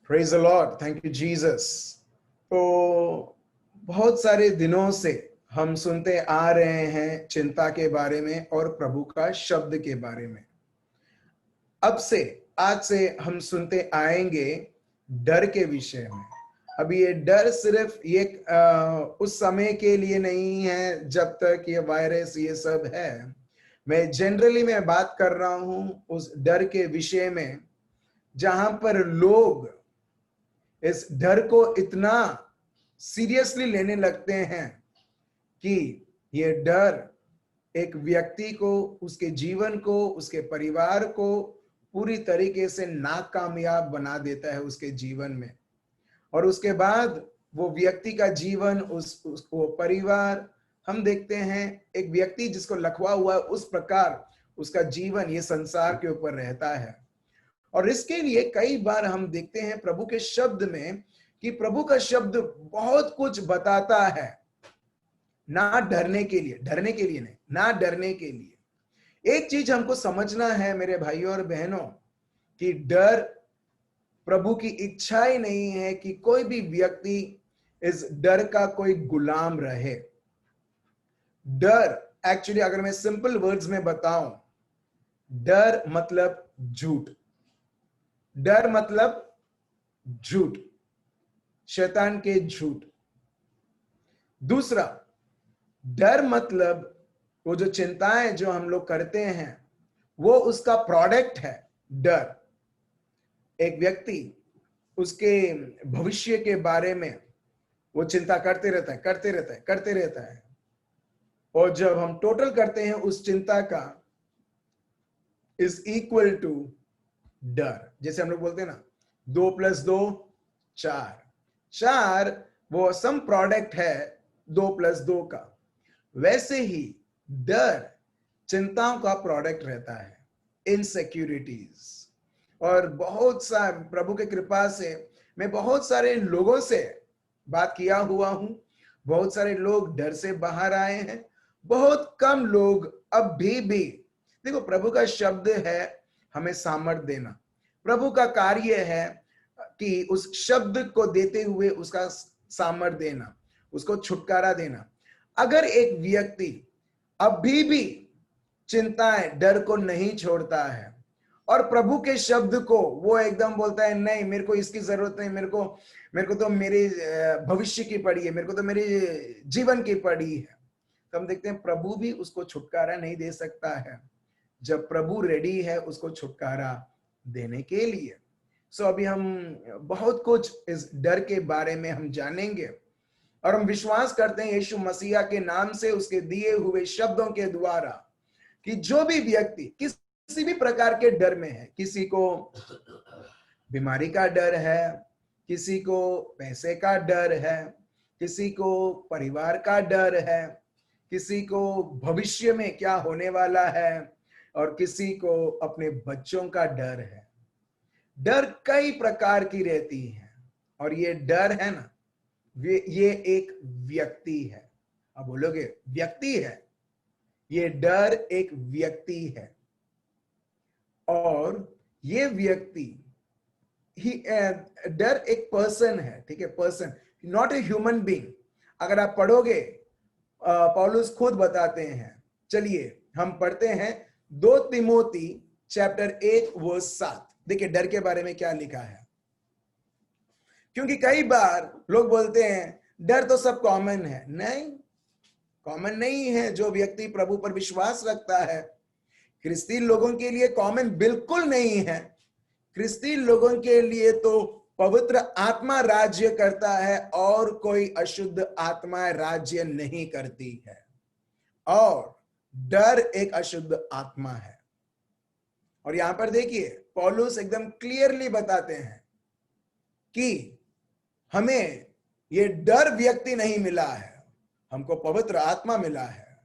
Praise the lord, thank you Jesus. तो बहुत सारे दिनों से हम सुनते आ रहे हैं चिंता के बारे में और प्रभु का शब्द के बारे में। आज से हम सुनते आएंगे डर के विषय में। अभी ये डर सिर्फ ये उस समय के लिए नहीं है जब तक ये वायरस ये सब है। मैं जनरली मैं बात कर रहा हूं उस डर के विषय में जहां पर लोग इस डर को इतना सीरियसली लेने लगते हैं कि ये डर एक व्यक्ति को, उसके जीवन को, उसके परिवार को पूरी तरीके से नाकामयाब बना देता है उसके जीवन में। और उसके बाद वो व्यक्ति का जीवन, वो परिवार, हम देखते हैं एक व्यक्ति जिसको लखवा हुआ है उस प्रकार उसका जीवन ये संसार के ऊपर रहता है। और इसके लिए कई बार हम देखते हैं प्रभु के शब्द में कि प्रभु का शब्द बहुत कुछ बताता है, ना डरने के लिए नहीं, ना डरने के लिए। एक चीज हमको समझना है मेरे भाइयों और बहनों कि डर प्रभु की इच्छा ही नहीं है कि कोई भी व्यक्ति इस डर का कोई गुलाम रहे। डर एक्चुअली अगर मैं सिंपल वर्ड्स में बताऊं, डर मतलब झूठ। डर मतलब झूठ, शैतान के झूठ। दूसरा, डर मतलब वो जो चिंताएं जो हम लोग करते हैं वो उसका प्रोडक्ट है। डर एक व्यक्ति उसके भविष्य के बारे में वो चिंता करते रहता है और जब हम टोटल करते हैं उस चिंता का इज इक्वल टू डर। जैसे हम लोग बोलते हैं ना 2 + 2 4 वो सम प्रोडक्ट है 2 + 2 का। वैसे ही डर चिंताओं का प्रोडक्ट रहता है, इनसिक्योरिटीज। और बहुत सा प्रभु के कृपा से मैं बहुत सारे लोगों से बात किया हुआ हूं। बहुत सारे लोग डर से बाहर आए हैं, बहुत कम लोग अब भी देखो, प्रभु का शब्द है हमें सामर्थ देना। प्रभु का कार्य है कि उस शब्द को देते हुए उसका सामर्थ देना, उसको छुटकारा देना। अगर एक व्यक्ति अभी भी चिंताएं, डर को नहीं छोड़ता है और प्रभु के शब्द को वो एकदम बोलता है नहीं, मेरे को इसकी जरूरत नहीं, मेरे को तो मेरे भविष्य की पड़ी है, मेरे को तो मेरे जीवन की पड़ी है, तो हम देखते हैं प्रभु भी उसको छुटकारा नहीं दे सकता है जब प्रभु रेडी है उसको छुटकारा देने के लिए। सो अभी हम बहुत कुछ इस डर के बारे में हम जानेंगे और हम विश्वास करते हैं यीशु मसीहा के नाम से, उसके दिए हुए शब्दों के द्वारा, कि जो भी व्यक्ति किसी भी प्रकार के डर में है, किसी को बीमारी का डर है, किसी को पैसे का डर है, किसी को परिवार का डर है, किसी को भविष्य में क्या होने वाला है और किसी को अपने बच्चों का डर है। डर कई प्रकार की रहती है और ये डर है ना, ये एक व्यक्ति है। अब बोलोगे व्यक्ति है, ये डर एक व्यक्ति है और ये व्यक्ति ही डर एक पर्सन है, ठीक है, person, not a human being. अगर आप पढ़ोगे पौलुस खुद बताते हैं। चलिए हम पढ़ते हैं 2 तिमोथी चैप्टर 1 वर्स 7। देखिए डर के बारे में क्या लिखा है, क्योंकि कई बार लोग बोलते हैं डर तो सब कॉमन है। नहीं, कॉमन नहीं है। जो व्यक्ति प्रभु पर विश्वास रखता है, ख्रिस्ती लोगों के लिए कॉमन बिल्कुल नहीं है। ख्रिस्ती लोगों के लिए तो पवित्र आत्मा राज्य करता है और कोई अशुद्ध आत्मा राज्य नहीं करती है, और डर एक अशुद्ध आत्मा है। और यहां पर देखिए पौलुस एकदम क्लियरली बताते हैं कि हमें ये डर व्यक्ति नहीं मिला है, हमको पवित्र आत्मा मिला है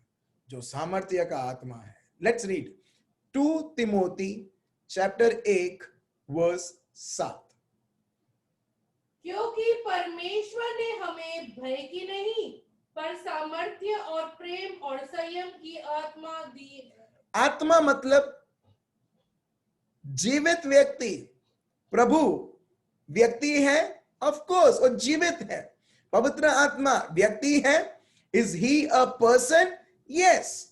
जो सामर्थ्य का आत्मा है। Let's read 2 Timothy chapter 1 verse 7। क्योंकि परमेश्वर ने हमें भय की नहीं पर सामर्थ्य और प्रेम और संयम की आत्मा दी है। आत्मा मतलब जीवित व्यक्ति। प्रभु व्यक्ति है, ऑफ कोर्स, और जीवित है। पवित्र आत्मा व्यक्ति है, is he a person? Yes.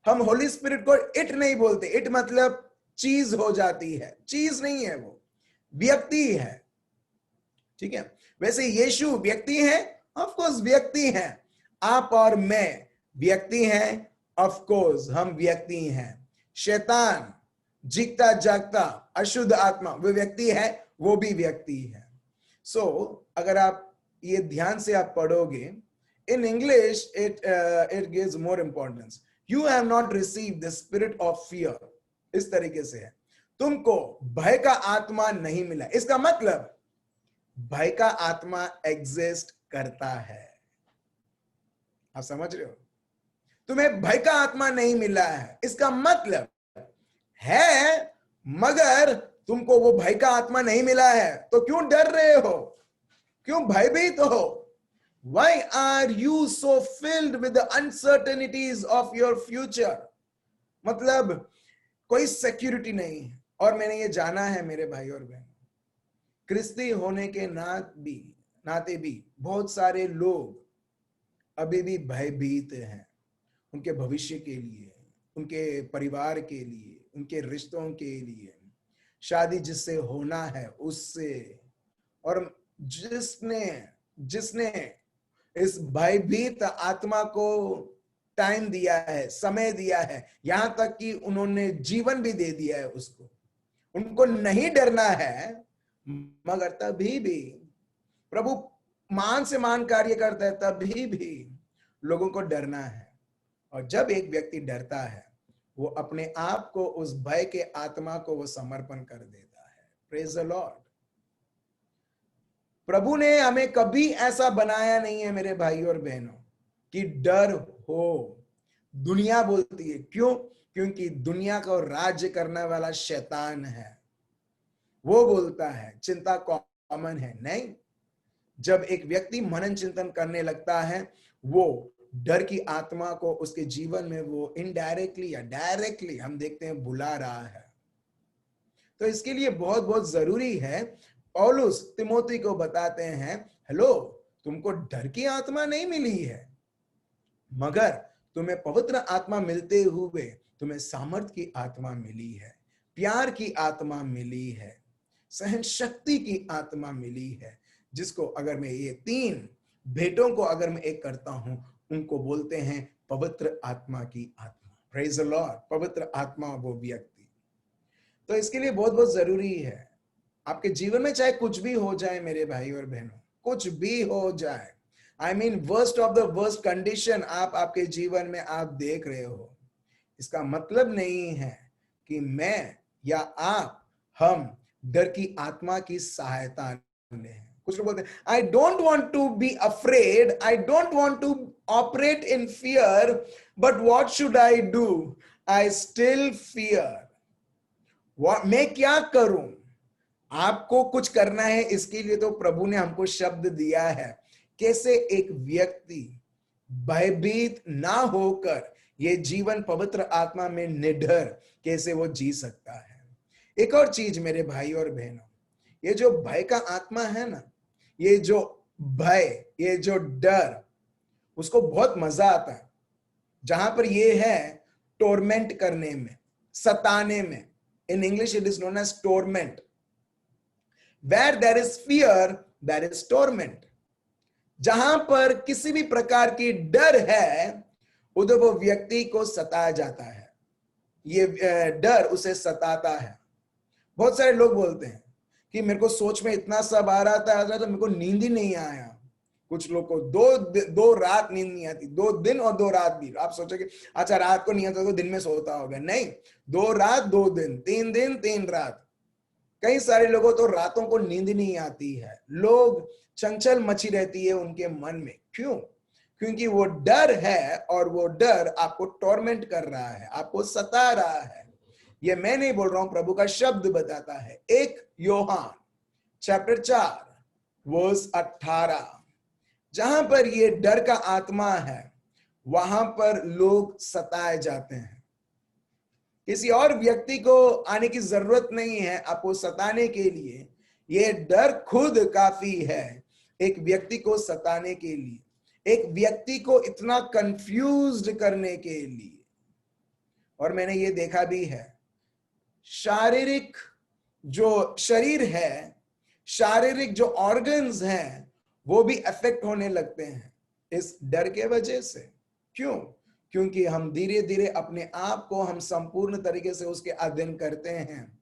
हम होली स्पिरिट को इट नहीं बोलते, इट मतलब चीज हो जाती है, चीज नहीं है, वो व्यक्ति है। ठीक है, वैसे यीशु व्यक्ति है, ऑफ कोर्स व्यक्ति है। आप और मैं व्यक्ति हैं, ऑफ कोर्स हम व्यक्ति हैं। शैतान, जीता जागता अशुद्ध आत्मा, वो व्यक्ति है, वो भी व्यक्ति है। सो अगर आप ये ध्यान से आप पढ़ोगे, इन English it gives more importance. You have not received the spirit of fear, इस तरीके से है, तुमको भय का आत्मा नहीं मिला। इसका मतलब भय का आत्मा एग्जिस्ट करता है। आप समझ रहे हो? तुम्हें भय का आत्मा नहीं मिला है, इसका मतलब है, मगर तुमको वो भय का आत्मा नहीं मिला है तो क्यों डर रहे हो, क्यों भयभीत हो? Why are you so filled with the uncertainties of your future? मतलब कोई सिक्योरिटी नहीं है। और मैंने ये जाना है मेरे भाई और बहन, क्रिस्ती होने के नाते भी बहुत सारे लोग अभी भी भयभीत हैं, उनके भविष्य के लिए, उनके परिवार के लिए, उनके रिश्तों के लिए, शादी जिससे होना है उससे। और जिसने इस भयभीत आत्मा को टाइम दिया है, समय दिया है, यहां तक कि उन्होंने जीवन भी दे दिया है उसको, उनको नहीं डरना है, मगर तभी भी प्रभु मान से मान कार्य करता है, तभी भी लोगों को डरना है। और जब एक व्यक्ति डरता है, वो अपने आप को उस भय के आत्मा को वो समर्पण कर देता है। Praise the Lord. प्रभु ने हमें कभी ऐसा बनाया नहीं है मेरे भाई और बहनों कि डर हो। दुनिया बोलती है, क्यों? क्योंकि दुनिया को राज्य करने वाला शैतान है, वो बोलता है चिंता कॉमन है। नहीं, जब एक व्यक्ति मनन चिंतन करने लगता है, वो डर की आत्मा को उसके जीवन में वो इनडायरेक्टली या डायरेक्टली हम देखते हैं बुला रहा है। तो इसके लिए बहुत बहुत जरूरी है, पौलुस तिमोथी को बताते हैं, हेलो, तुमको डर की आत्मा नहीं मिली है, मगर तुम्हें पवित्र आत्मा मिलते हुए तुम्हें सामर्थ की आत्मा मिली है, प्यार की आत्मा मिली है, सहन शक्ति की आत्मा मिली है, जिसको अगर मैं ये 3 भेंटों को अगर मैं एक करता हूं, उनको बोलते हैं पवित्र आत्मा की आत्मा। Praise the Lord. पवित्र आत्मा वो व्यक्ति। तो इसके लिए बहुत बहुत जरूरी है, आपके जीवन में चाहे कुछ भी हो जाए मेरे भाई और बहनों, कुछ भी हो जाए, I mean worst of the worst condition आप आपके जीवन में आप देख रहे हो, इसका मतलब नहीं है कि मैं या आप हम डर की आत्मा की सहायता लें। कुछ लोग बोलते हैं, I don't want to be afraid, I don't want to operate in fear, but what should I do? I still fear. मैं क्या करूं? आपको कुछ करना है, इसके लिए तो प्रभु ने हमको शब्द दिया है, कैसे एक व्यक्ति भयभीत ना होकर ये जीवन पवित्र आत्मा में निडर कैसे वो जी सकता है। एक और चीज मेरे भाई और बहनों, ये जो भय का आत्मा है ना, ये जो भय, ये जो डर, उसको बहुत मजा आता है जहां पर ये है टोरमेंट करने में, सताने में। In English it is known as torment. Where there is fear, there is torment. जहां पर किसी भी प्रकार की डर है, उधर वो व्यक्ति को सताया जाता है, ये डर उसे सताता है। बहुत सारे लोग बोलते हैं कि मेरे को सोच में इतना सब आ रहा था तो मेरे को नींद ही नहीं आया। कुछ लोग को दो रात नींद नहीं आती, 2 दिन और 2 रात भी। आप सोचोगे अच्छा रात को नहीं आता तो दिन में सोता होगा, नहीं, 2 रात 2 दिन, 3 दिन 3 रात। कई सारे लोगों तो रातों को नींद नहीं आती है, लोग चंचल मची रहती है उनके मन में। क्यों? क्योंकि वो डर है, और वो डर आपको टॉर्मेंट कर रहा है, आपको सता रहा है। ये मैं नहीं बोल रहा हूं, प्रभु का शब्द बताता है। 1 यूहन्ना चैप्टर 4 वर्स 18, जहां पर ये डर का आत्मा है, वहां पर लोग सताए जाते हैं। किसी और व्यक्ति को आने की जरूरत नहीं है आपको सताने के लिए। ये डर खुद काफी है एक व्यक्ति को सताने के लिए, एक व्यक्ति को इतना कंफ्यूज्ड करने के लिए। और मैंने ये देखा भी है, शारीरिक जो शरीर है, शारीरिक जो ऑर्गन्स हैं, वो भी अफेक्ट होने लगते हैं इस डर के वजह से। क्यों? क्योंकि हम धीरे धीरे अपने आप को हम संपूर्ण तरीके से उसके अधीन करते हैं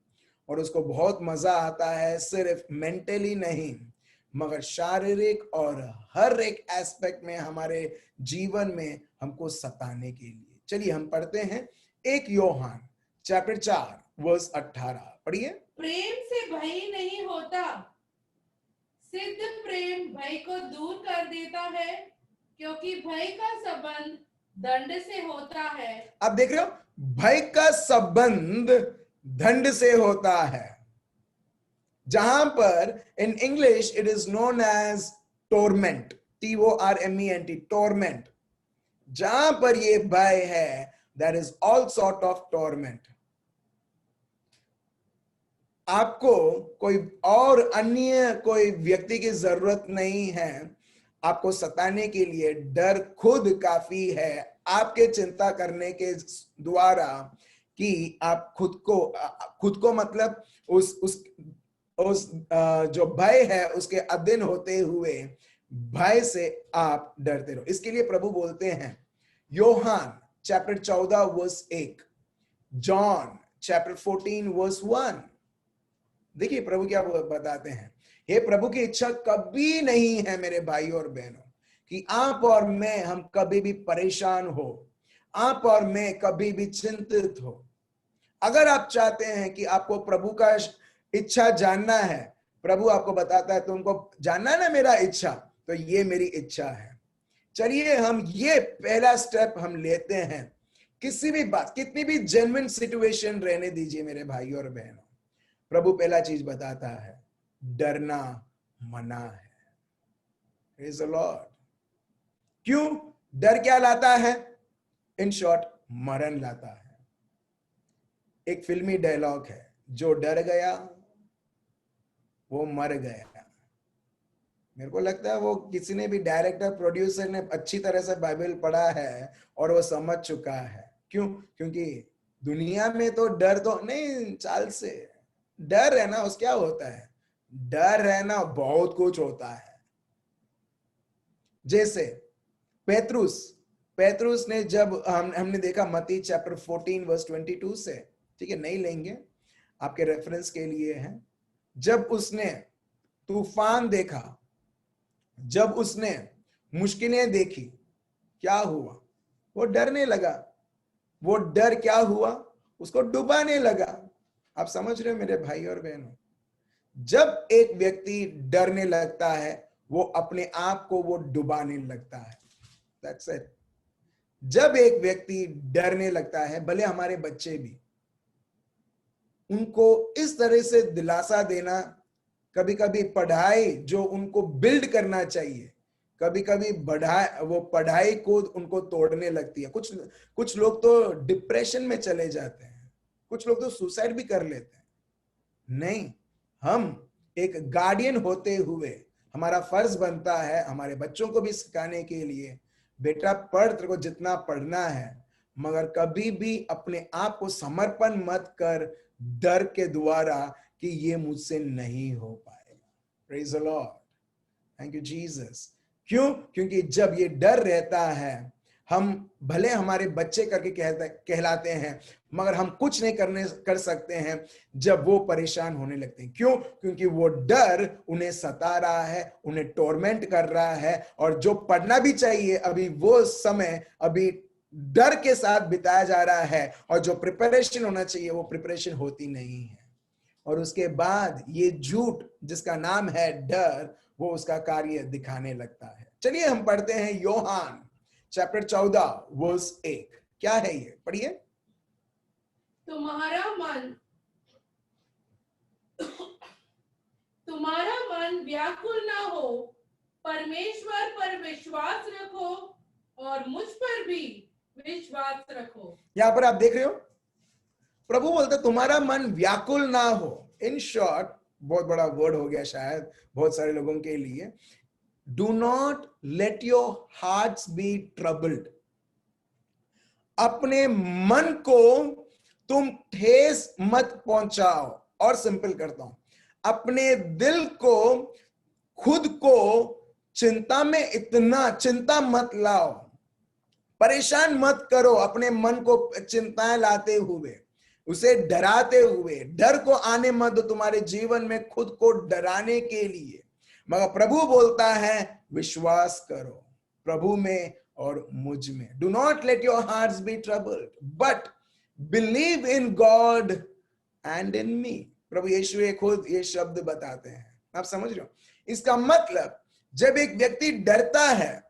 और उसको बहुत मजा आता है, सिर्फ मेंटली नहीं मगर शारीरिक और हर एक एस्पेक्ट में हमारे जीवन में हमको सताने के लिए। चलिए हम पढ़ते हैं 1 यूहन्ना चैप्टर 4 वर्स 18, पढ़िए। प्रेम से भय नहीं होता, सिद्ध प्रेम भय को दूर कर देता है, क्योंकि भय का संबंध दंड से होता है। आप देख रहे हो, भय का संबंध दंड से होता है, जहां पर in English it is known as torment, TORMENT, torment. जहां पर ये भय है, there is all sort of torment. आपको कोई और अन्य कोई व्यक्ति की जरूरत नहीं है आपको सताने के लिए। डर खुद काफी है आपके चिंता करने के द्वारा कि आप खुद को मतलब उस जो भय है उसके अधीन होते हुए भय से आप डरते रहो। इसके लिए प्रभु बोलते हैं यूहन्ना chapter 14 verse 1, John chapter 14 verse 1। देखिए प्रभु क्या बताते हैं, हे प्रभु की इच्छा कभी नहीं है मेरे भाई और बहनों कि आप और मैं हम कभी भी परेशान हो, आप और मैं कभी भी चिंतित हो। अगर आप चाहते हैं कि आपको प्रभु का इच्छा जानना है, प्रभु आपको बताता है तुमको जानना है ना मेरा इच्छा, तो ये मेरी इच्छा है। चलिए हम ये पहला स्टेप हम लेते हैं। किसी भी बात, कितनी भी जेन्युइन सिचुएशन रहने दीजिए मेरे भाई और बहनों, प्रभु पहला चीज बताता है डरना मना है। Praise the Lord. क्यों? डर क्या लाता है? इन शॉर्ट मरण लाता है। एक फिल्मी डायलॉग है, जो डर गया वो मर गया। मेरे को लगता है वो किसी ने भी डायरेक्टर प्रोड्यूसर ने अच्छी तरह से बाइबल पढ़ा है और वो समझ चुका है। क्यों? क्योंकि दुनिया में तो डर तो नहीं, चाल से डर रहना उस क्या होता है, डर रहना बहुत कुछ होता है। जैसे पेत्रुस ने जब हमने देखा मत्ती चैप्टर 14 वर्स 22 से, ठीक है, नहीं लेंगे आपके रेफरेंस के लिए है। जब उसने तूफान देखा, जब उसने मुश्किलें देखी, क्या हुआ? वो डरने लगा। वो डर क्या हुआ? उसको डुबाने लगा। आप समझ रहे हो मेरे भाई और बहनों? जब एक व्यक्ति डरने लगता है वो अपने आप को वो डुबाने लगता है। That's it. जब एक व्यक्ति डरने लगता है, भले हमारे बच्चे भी, उनको इस तरह से दिलासा देना, कभी कभी पढ़ाई जो उनको बिल्ड करना चाहिए, कभी कभी वो पढ़ाई को उनको तोड़ने लगती है। कुछ लोग तो डिप्रेशन में चले जाते हैं, कुछ लोग तो सुसाइड भी कर लेते हैं। नहीं, हम एक गार्डियन होते हुए हमारा फर्ज बनता है हमारे बच्चों को भी सिखाने के लिए, बेटा पढ़, तेरे को जितना पढ़ना है, मगर कभी भी अपने आप को समर्पण मत कर डर के द्वारा कि ये मुझसे नहीं हो पाएगा। Praise the lord, thank you Jesus. क्यों? क्योंकि जब ये डर रहता है, हम भले हमारे बच्चे करके कहलाते हैं, मगर हम कुछ नहीं कर सकते हैं जब वो परेशान होने लगते हैं। क्यों? क्योंकि वो डर उन्हें सता रहा है, उन्हें टॉर्मेंट कर रहा है, और जो पढ़ना भी चाहिए अभी वो समय अभी डर के साथ बिताया जा रहा है, और जो प्रिपरेशन होना चाहिए वो प्रिपरेशन होती नहीं है। और उसके बाद ये झूठ जिसका नाम है डर, वो उसका कार्य दिखाने लगता है। चलिए हम पढ़ते हैं यूहन्ना चैप्टर 14 वर्स 1। क्या है ये? पढ़िए। तुम्हारा मन व्याकुल ना हो, परमेश्वर पर विश्वास रखो और मुझ पर भी विश्वास रखो। यहां पर आप देख रहे हो, प्रभु बोलते तुम्हारा मन व्याकुल ना हो। इन शॉर्ट, बहुत बड़ा वर्ड हो गया शायद बहुत सारे लोगों के लिए। Do not let your hearts be troubled. अपने मन को तुम ठेस मत पहुंचाओ। और सिंपल करता हूं, अपने दिल को, खुद को चिंता में इतना चिंता मत लाओ, परेशान मत करो अपने मन को चिंताएं लाते हुए, उसे डराते हुए। डर को आने मत दो तुम्हारे जीवन में खुद को डराने के लिए। मगर प्रभु बोलता है विश्वास करो प्रभु में और मुझ में। Do not let your hearts be troubled but believe in God and in me. प्रभु यीशु खुद ये शब्द बताते हैं। आप समझ रहे हो? इसका मतलब जब एक व्यक्ति डरता है,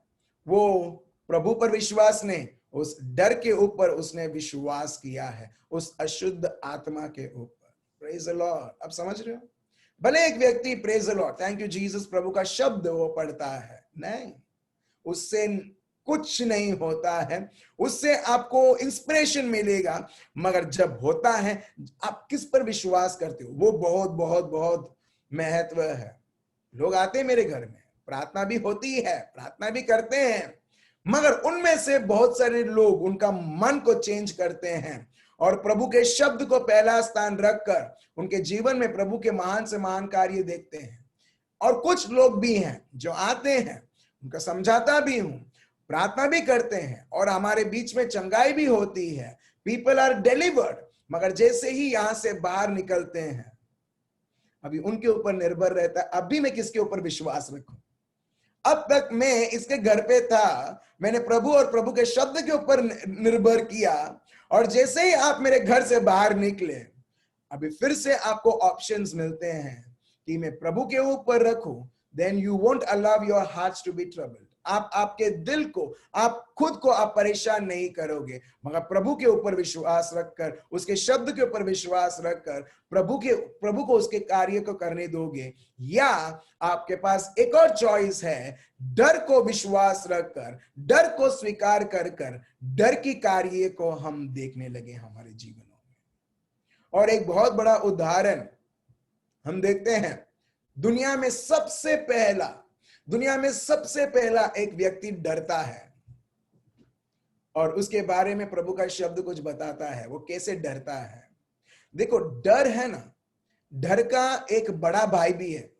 वो प्रभु पर विश्वास नहीं, उस डर के ऊपर उसने विश्वास किया है, उस अशुद्ध आत्मा के ऊपर। Praise the lord. आप समझ रहे हो? भले एक व्यक्ति praise the lord, thank you Jesus, प्रभु का शब्द वो पढ़ता है, नहीं, उससे कुछ नहीं होता है, उससे आपको इंस्पिरेशन मिलेगा। मगर जब होता है, आप किस पर विश्वास करते हो, वो बहुत बहुत बहुत महत्व है। लोग आते हैं मेरे घर में, प्रार्थना भी होती है, प्रार्थना भी करते हैं, मगर उनमें से बहुत सारे लोग उनका मन को चेंज करते हैं और प्रभु के शब्द को पहला स्थान रखकर उनके जीवन में प्रभु के महान से महान कार्य देखते हैं। और कुछ लोग भी हैं जो आते हैं, उनका समझाता भी हूं, प्रार्थना भी करते हैं और हमारे बीच में चंगाई भी होती है, पीपल आर डिलीवर्ड, मगर जैसे ही यहां से बाहर निकलते हैं, अभी उनके ऊपर निर्भर रहता है अभी मैं किसके ऊपर विश्वास रखूं। अब तक मैं इसके घर पे था, मैंने प्रभु और प्रभु के शब्द के ऊपर निर्भर किया, और जैसे ही आप मेरे घर से बाहर निकले, अभी फिर से आपको ऑप्शंस मिलते हैं कि मैं प्रभु के ऊपर रखूं। Then you won't allow your hearts to be troubled. आप आपके दिल को, आप खुद को आप परेशान नहीं करोगे, मगर प्रभु के ऊपर विश्वास रखकर, उसके शब्द के ऊपर विश्वास रखकर प्रभु को उसके कार्य को करने दोगे। या आपके पास एक और चॉइस है, डर को विश्वास रखकर, डर को स्वीकार कर डर की कार्य को हम देखने लगे हमारे जीवनों में। और एक बहुत बड़ा उदाहरण हम देखते हैं, दुनिया में सबसे पहला एक व्यक्ति डरता है, और उसके बारे में प्रभु का शब्द कुछ बताता है वो कैसे डरता है। देखो, डर है ना, डर का एक बड़ा भाई भी है।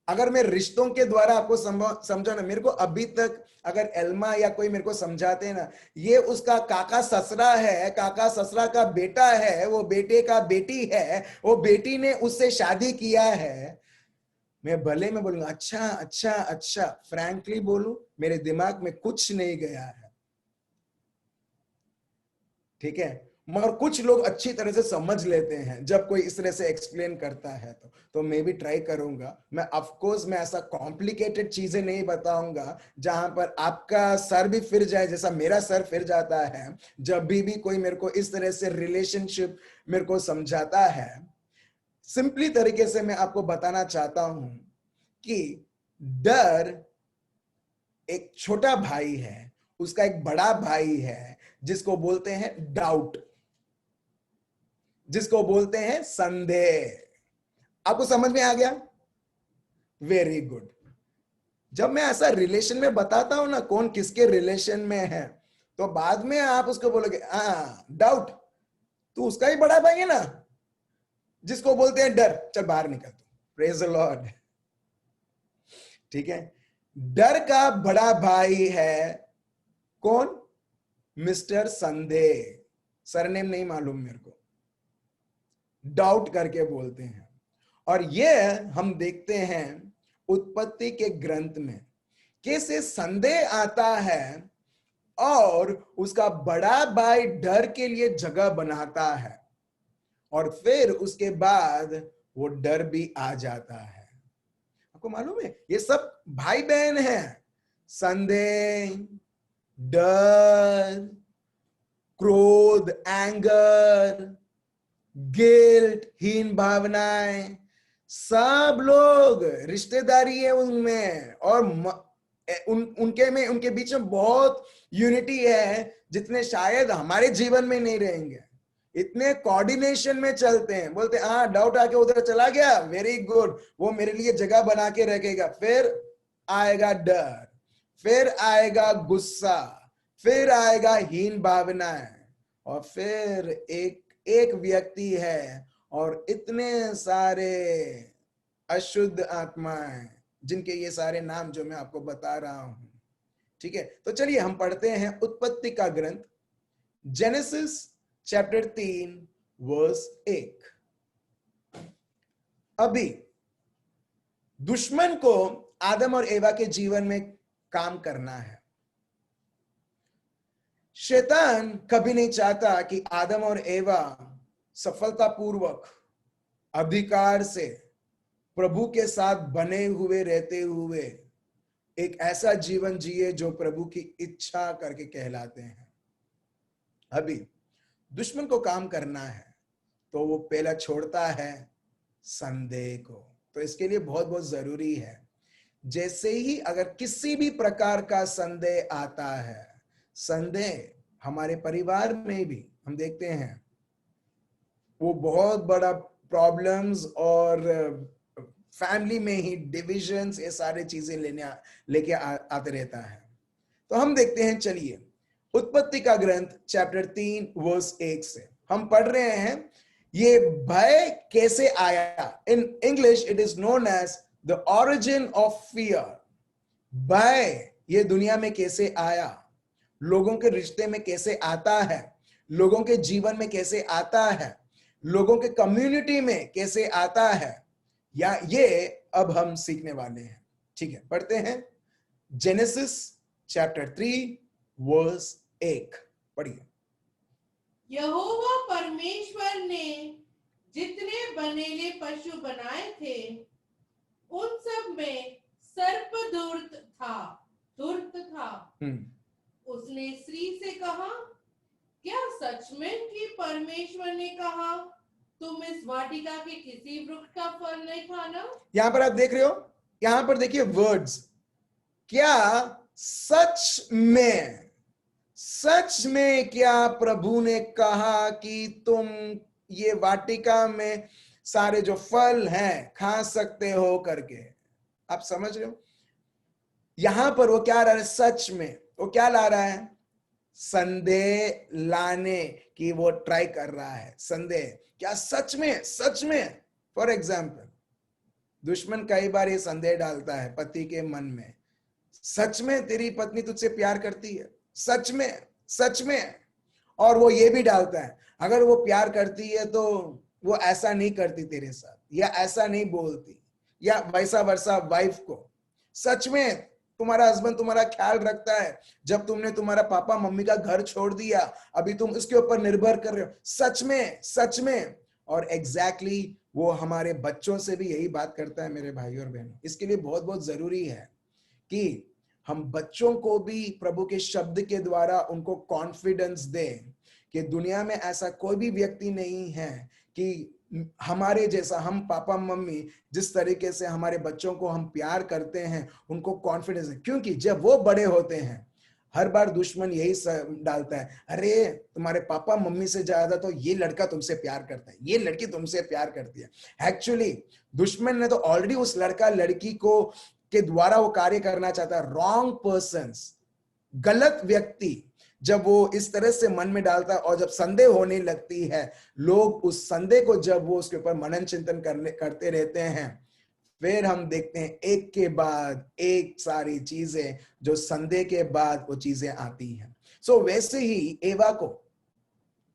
अगर मैं रिश्तों के द्वारा आपको समझा ना, मेरे को अभी तक अगर एल्मा या कोई मेरे को समझाते हैं ना, ये उसका काका ससुरा है, काका ससुरा का बेटा है, वो बेटे का बेटी है, वो बेटी ने उससे शादी किया है, मैं भले में बोलूंगा अच्छा अच्छा अच्छा, फ्रैंकली बोलूं, मेरे दिमाग में कुछ नहीं गया है, ठीक है। मगर कुछ लोग अच्छी तरह से समझ लेते हैं जब कोई इस तरह से एक्सप्लेन करता है, तो मैं भी ट्राई करूंगा। मैं ऑफ कोर्स मैं ऐसा कॉम्प्लिकेटेड चीजें नहीं बताऊंगा जहां पर आपका सर भी फिर जाए, जैसा मेरा सर फिर जाता है जब भी कोई मेरे को इस तरह से रिलेशनशिप मेरे को समझाता है। सिंपली तरीके से मैं आपको बताना चाहता हूं कि डर एक छोटा भाई है, उसका एक बड़ा भाई है जिसको बोलते हैं डाउट, जिसको बोलते हैं संदेह। आपको समझ में आ गया? Very good. जब मैं ऐसा रिलेशन में बताता हूं ना कौन किसके रिलेशन में है, तो बाद में आप उसको बोलोगे डाउट, तू उसका ही बड़ा भाई है ना जिसको बोलते हैं डर, चल बाहर निकल तू। Praise the Lord. ठीक है, डर का बड़ा भाई है कौन? मिस्टर संदेह। सरनेम नहीं मालूम मेरे को, डाउट करके बोलते हैं। और ये हम देखते हैं उत्पत्ति के ग्रंथ में कैसे संदेह आता है और उसका बड़ा भाई डर के लिए जगह बनाता है, और फिर उसके बाद वो डर भी आ जाता है। आपको मालूम है ये सब भाई बहन हैं। संदेह, डर, क्रोध, एंगर, गिल्ट, हीन भावनाएं, सब लोग रिश्तेदारी है उनमें, और उनके बीच में बहुत यूनिटी है जितने शायद हमारे जीवन में नहीं रहेंगे। इतने कोऑर्डिनेशन में चलते हैं, बोलते हाँ डाउट आके उधर चला गया, वेरी गुड, वो मेरे लिए जगह बना के रखेगा। फिर आएगा डर, फिर आएगा गुस्सा, फिर आएगा हीन भावनाएं, और फिर एक व्यक्ति है और इतने सारे अशुद्ध आत्माएं जिनके ये सारे नाम जो मैं आपको बता रहा हूं। ठीक है, तो चलिए हम पढ़ते हैं उत्पत्ति का ग्रंथ, जेनेसिस चैप्टर 3 वर्स 1। अभी दुश्मन को आदम और एवा के जीवन में काम करना है। शैतान कभी नहीं चाहता कि आदम और एवा सफलतापूर्वक अधिकार से प्रभु के साथ बने हुए रहते हुए एक ऐसा जीवन जिए जो प्रभु की इच्छा करके कहलाते हैं। अभी दुश्मन को काम करना है तो वो पहला छोड़ता है संदेह को। तो इसके लिए बहुत बहुत जरूरी है, जैसे ही अगर किसी भी प्रकार का संदेह आता है, संदेह हमारे परिवार में भी हम देखते हैं वो बहुत बड़ा प्रॉब्लम्स और फैमिली में ही डिविजन्स, ये सारे चीजें लेके आते रहता है। तो हम देखते हैं, चलिए उत्पत्ति का ग्रंथ चैप्टर 3 वर्स 1 से हम पढ़ रहे हैं, ये भय कैसे आया। In English it is known as the origin of fear. भय ये दुनिया में कैसे आया, लोगों के रिश्ते में कैसे आता है, लोगों के जीवन में कैसे आता है, लोगों के कम्युनिटी में कैसे आता है, या ये अब हम सीखने वाले हैं। ठीक है, पढ़ते हैं जेनेसिस चैप्टर 3 वर्स 1, पढ़िए। यहोवा परमेश्वर ने जितने बनेले पशु बनाए थे उन सब में सर्प धूर्त था। उसने स्त्री से कहा, क्या सच में कि परमेश्वर ने कहा तुम इस वाटिका के किसी वृक्ष का फल नहीं खाना? यहां पर आप देख रहे हो, यहां पर देखिए वर्ड्स, क्या सच में क्या प्रभु ने कहा कि तुम ये वाटिका में सारे जो फल हैं खा सकते हो करके? आप समझ रहे हो, यहां पर वो क्या ला रहा है, सच में वो क्या ला रहा है, संदेह लाने की वो ट्राई कर रहा है। संदेह, क्या सच में फॉर एग्जाम्पल दुश्मन कई बार ये संदेह डालता है पति के मन में, सच में तेरी पत्नी तुझसे प्यार करती है, सच में। और वो ये भी डालता है, अगर वो प्यार करती है तो वो ऐसा नहीं करती तेरे साथ, या ऐसा नहीं बोलती, या वैसा वर्षा वाइफ को, सच में तुम्हारा हस्बैंड तुम्हारा ख्याल रखता है, जब तुमने तुम्हारा पापा मम्मी का घर छोड़ दिया अभी तुम उसके ऊपर निर्भर कर रहे हो, सच में। और एग्जैक्टली वो हमारे बच्चों से भी यही बात करता है मेरे भाई और बहनों। इसके लिए बहुत बहुत जरूरी है कि हम बच्चों को भी प्रभु के शब्द के द्वारा उनको कॉन्फिडेंस दें कि दुनिया में ऐसा कोई भी व्यक्ति नहीं है कि हमारे जैसा, हम पापा मम्मी जिस तरीके से हमारे बच्चों को हम प्यार करते हैं उनको कॉन्फिडेंस है, क्योंकि जब वो बड़े होते हैं हर बार दुश्मन यही डालता है, अरे तुम्हारे पापा मम्मी से ज्यादा तो ये लड़का तुमसे प्यार करता है, ये लड़की तुमसे प्यार करती है। एक्चुअली दुश्मन ने तो ऑलरेडी उस लड़का लड़की को के द्वारा वो कार्य करना चाहता है। रॉन्ग पर्सन्स, गलत व्यक्ति जब वो इस तरह से मन में डालता है और जब संदेह होने लगती है, लोग उस संदेह को जब वो उसके ऊपर मनन चिंतन करते रहते हैं, फिर हम देखते हैं एक के बाद एक सारी चीजें जो संदेह के बाद वो चीजें आती हैं। सो वैसे ही एवा को,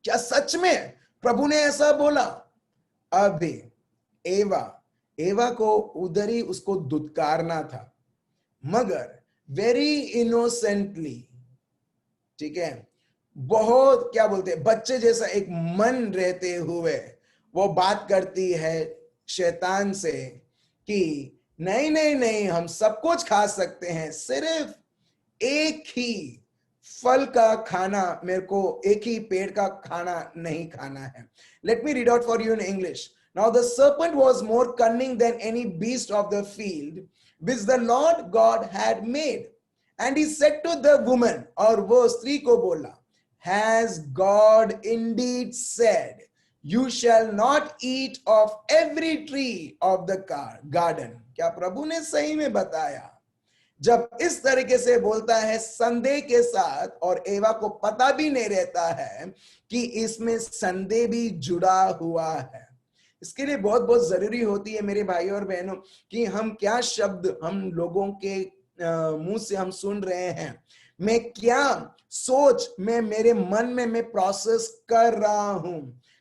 क्या सच में प्रभु ने ऐसा बोला? अभी एवा को उधर ही उसको दुत्कारना था, मगर वेरी इनोसेंटली, ठीक है, बहुत क्या बोलते हैं बच्चे जैसा एक मन रहते हुए वो बात करती है शैतान से कि नहीं हम सब कुछ खा सकते हैं, सिर्फ एक ही फल का खाना, मेरे को एक ही पेड़ का खाना नहीं खाना है। Let me read out for you in English. Now the serpent was more cunning than any beast of the field which the Lord God had made. And he said to the woman, और वो स्त्री को बोला, has God indeed said, you shall not eat of every tree of the garden? क्या प्रभु ने सही में बताया? जब इस तरीके से बोलता है संदेह के साथ, और एवा को पता भी नहीं रहता है कि इसमें संदेह भी जुड़ा हुआ है। इसके लिए बहुत बहुत जरूरी होती है मेरे भाइयों और बहनों कि हम क्या शब्द हम लोगों के मुंह से हम सुन रहे हैं, मैं क्या सोच मैं मेरे मन में मैं प्रोसेस कर रहा हूं।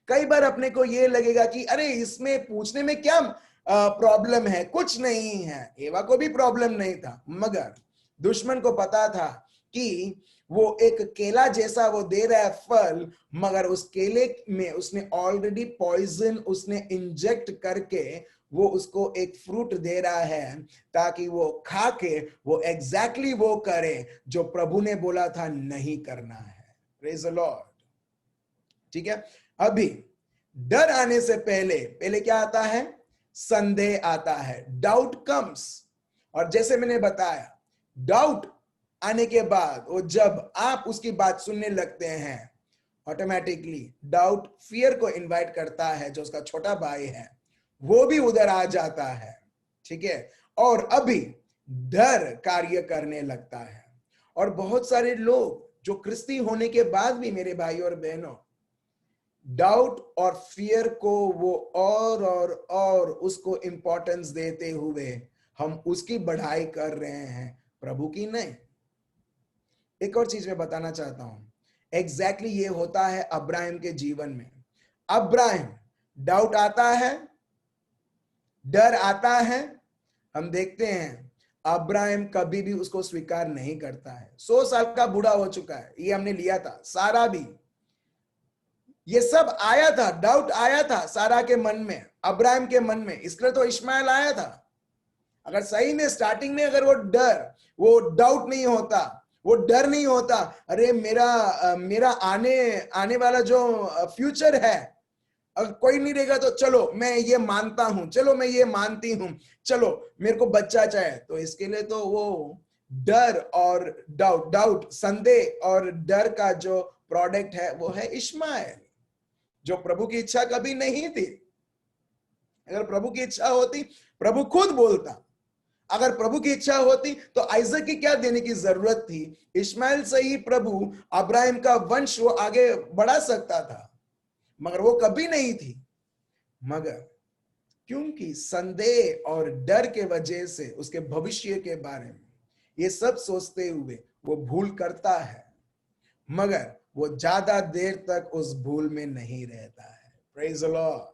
कई बार अपने को ये लगेगा कि अरे इसमें पूछने में क्या प्रॉब्लम है, कुछ नहीं है। एवा को भी प्रॉब्लम नहीं था, मगर दुश्मन को पता था कि वो एक केला जैसा वो दे रहा है फल, मगर उस केले में उसने ऑलरेडी पॉइजन उसने इंजेक्ट करके वो उसको एक फ्रूट दे रहा है ताकि वो खा के वो एग्जैक्टली वो करे जो प्रभु ने बोला था नहीं करना है। Praise the Lord. ठीक है, अभी डर आने से पहले क्या आता है? संदेह आता है, डाउट कम्स। और जैसे मैंने बताया, डाउट आने के बाद वो जब आप उसकी बात सुनने लगते हैं, ऑटोमेटिकली डाउट फियर को इनवाइट करता है, जो उसका छोटा भाई है वो भी उधर आ जाता है। ठीक है, और अभी डर कार्य करने लगता है। और बहुत सारे लोग जो क्रिस्ती होने के बाद भी मेरे भाई और बहनों, डाउट और फियर को वो और उसको इंपॉर्टेंस देते हुए हम उसकी बढ़ाई कर रहे हैं, प्रभु की नहीं। एक और चीज मैं बताना चाहता हूं, एग्जैक्टली ये होता है अब्राहम के जीवन में। अब्राहम, डाउट आता है, डर आता है, हम देखते हैं अब्राहम कभी भी उसको स्वीकार नहीं करता है। 100 साल का बूढ़ा हो चुका है, ये हमने लिया था। सारा भी, ये सब आया था, डाउट आया था सारा के मन में, अब्राहम के मन में, इसलिए तो इश्माइल आया था। अगर सही में स्टार्टिंग में अगर वो डाउट नहीं होता, वो डर नहीं होता, अरे मेरा आने वाला जो फ्यूचर है, अगर कोई नहीं रहेगा तो चलो मैं ये मानता हूं, चलो मैं ये मानती हूं, चलो मेरे को बच्चा चाहे, तो इसके लिए तो वो डर और डाउट संदेह और डर का जो प्रोडक्ट है वो है इश्माइल, जो प्रभु की इच्छा कभी नहीं थी। अगर प्रभु की इच्छा होती, प्रभु खुद बोलता। अगर प्रभु की इच्छा होती तो आइजक की क्या देने की जरूरत थी? इश्माइल से ही प्रभु अब्राहम का वंश वो आगे बढ़ा सकता था, मगर वो कभी नहीं थी। मगर क्योंकि संदेह और डर के वजह से उसके भविष्य के बारे में ये सब सोचते हुए वो भूल करता है, मगर वो ज्यादा देर तक उस भूल में नहीं रहता है। Praise the Lord.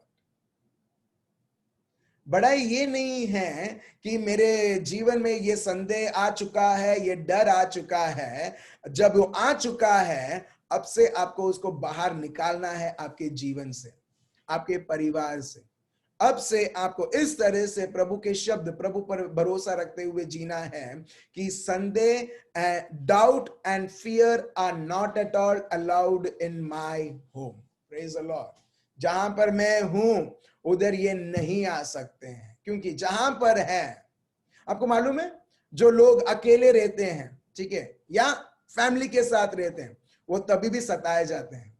बड़ा ये नहीं है कि मेरे जीवन में ये संदेह आ चुका है, ये डर आ चुका है। जब वो आ चुका है, अब से आपको उसको बाहर निकालना है आपके जीवन से, आपके परिवार से। अब से आपको इस तरह से प्रभु के शब्द, प्रभु पर भरोसा रखते हुए जीना है कि संदेह, doubt and fear are not at all allowed in my home. Praise the Lord. जहां पर मैं हूं उधर ये नहीं आ सकते हैं, क्योंकि जहां पर है, आपको मालूम है, जो लोग अकेले रहते हैं, ठीक है, या फैमिली के साथ रहते हैं, वो तभी भी सताए जाते हैं।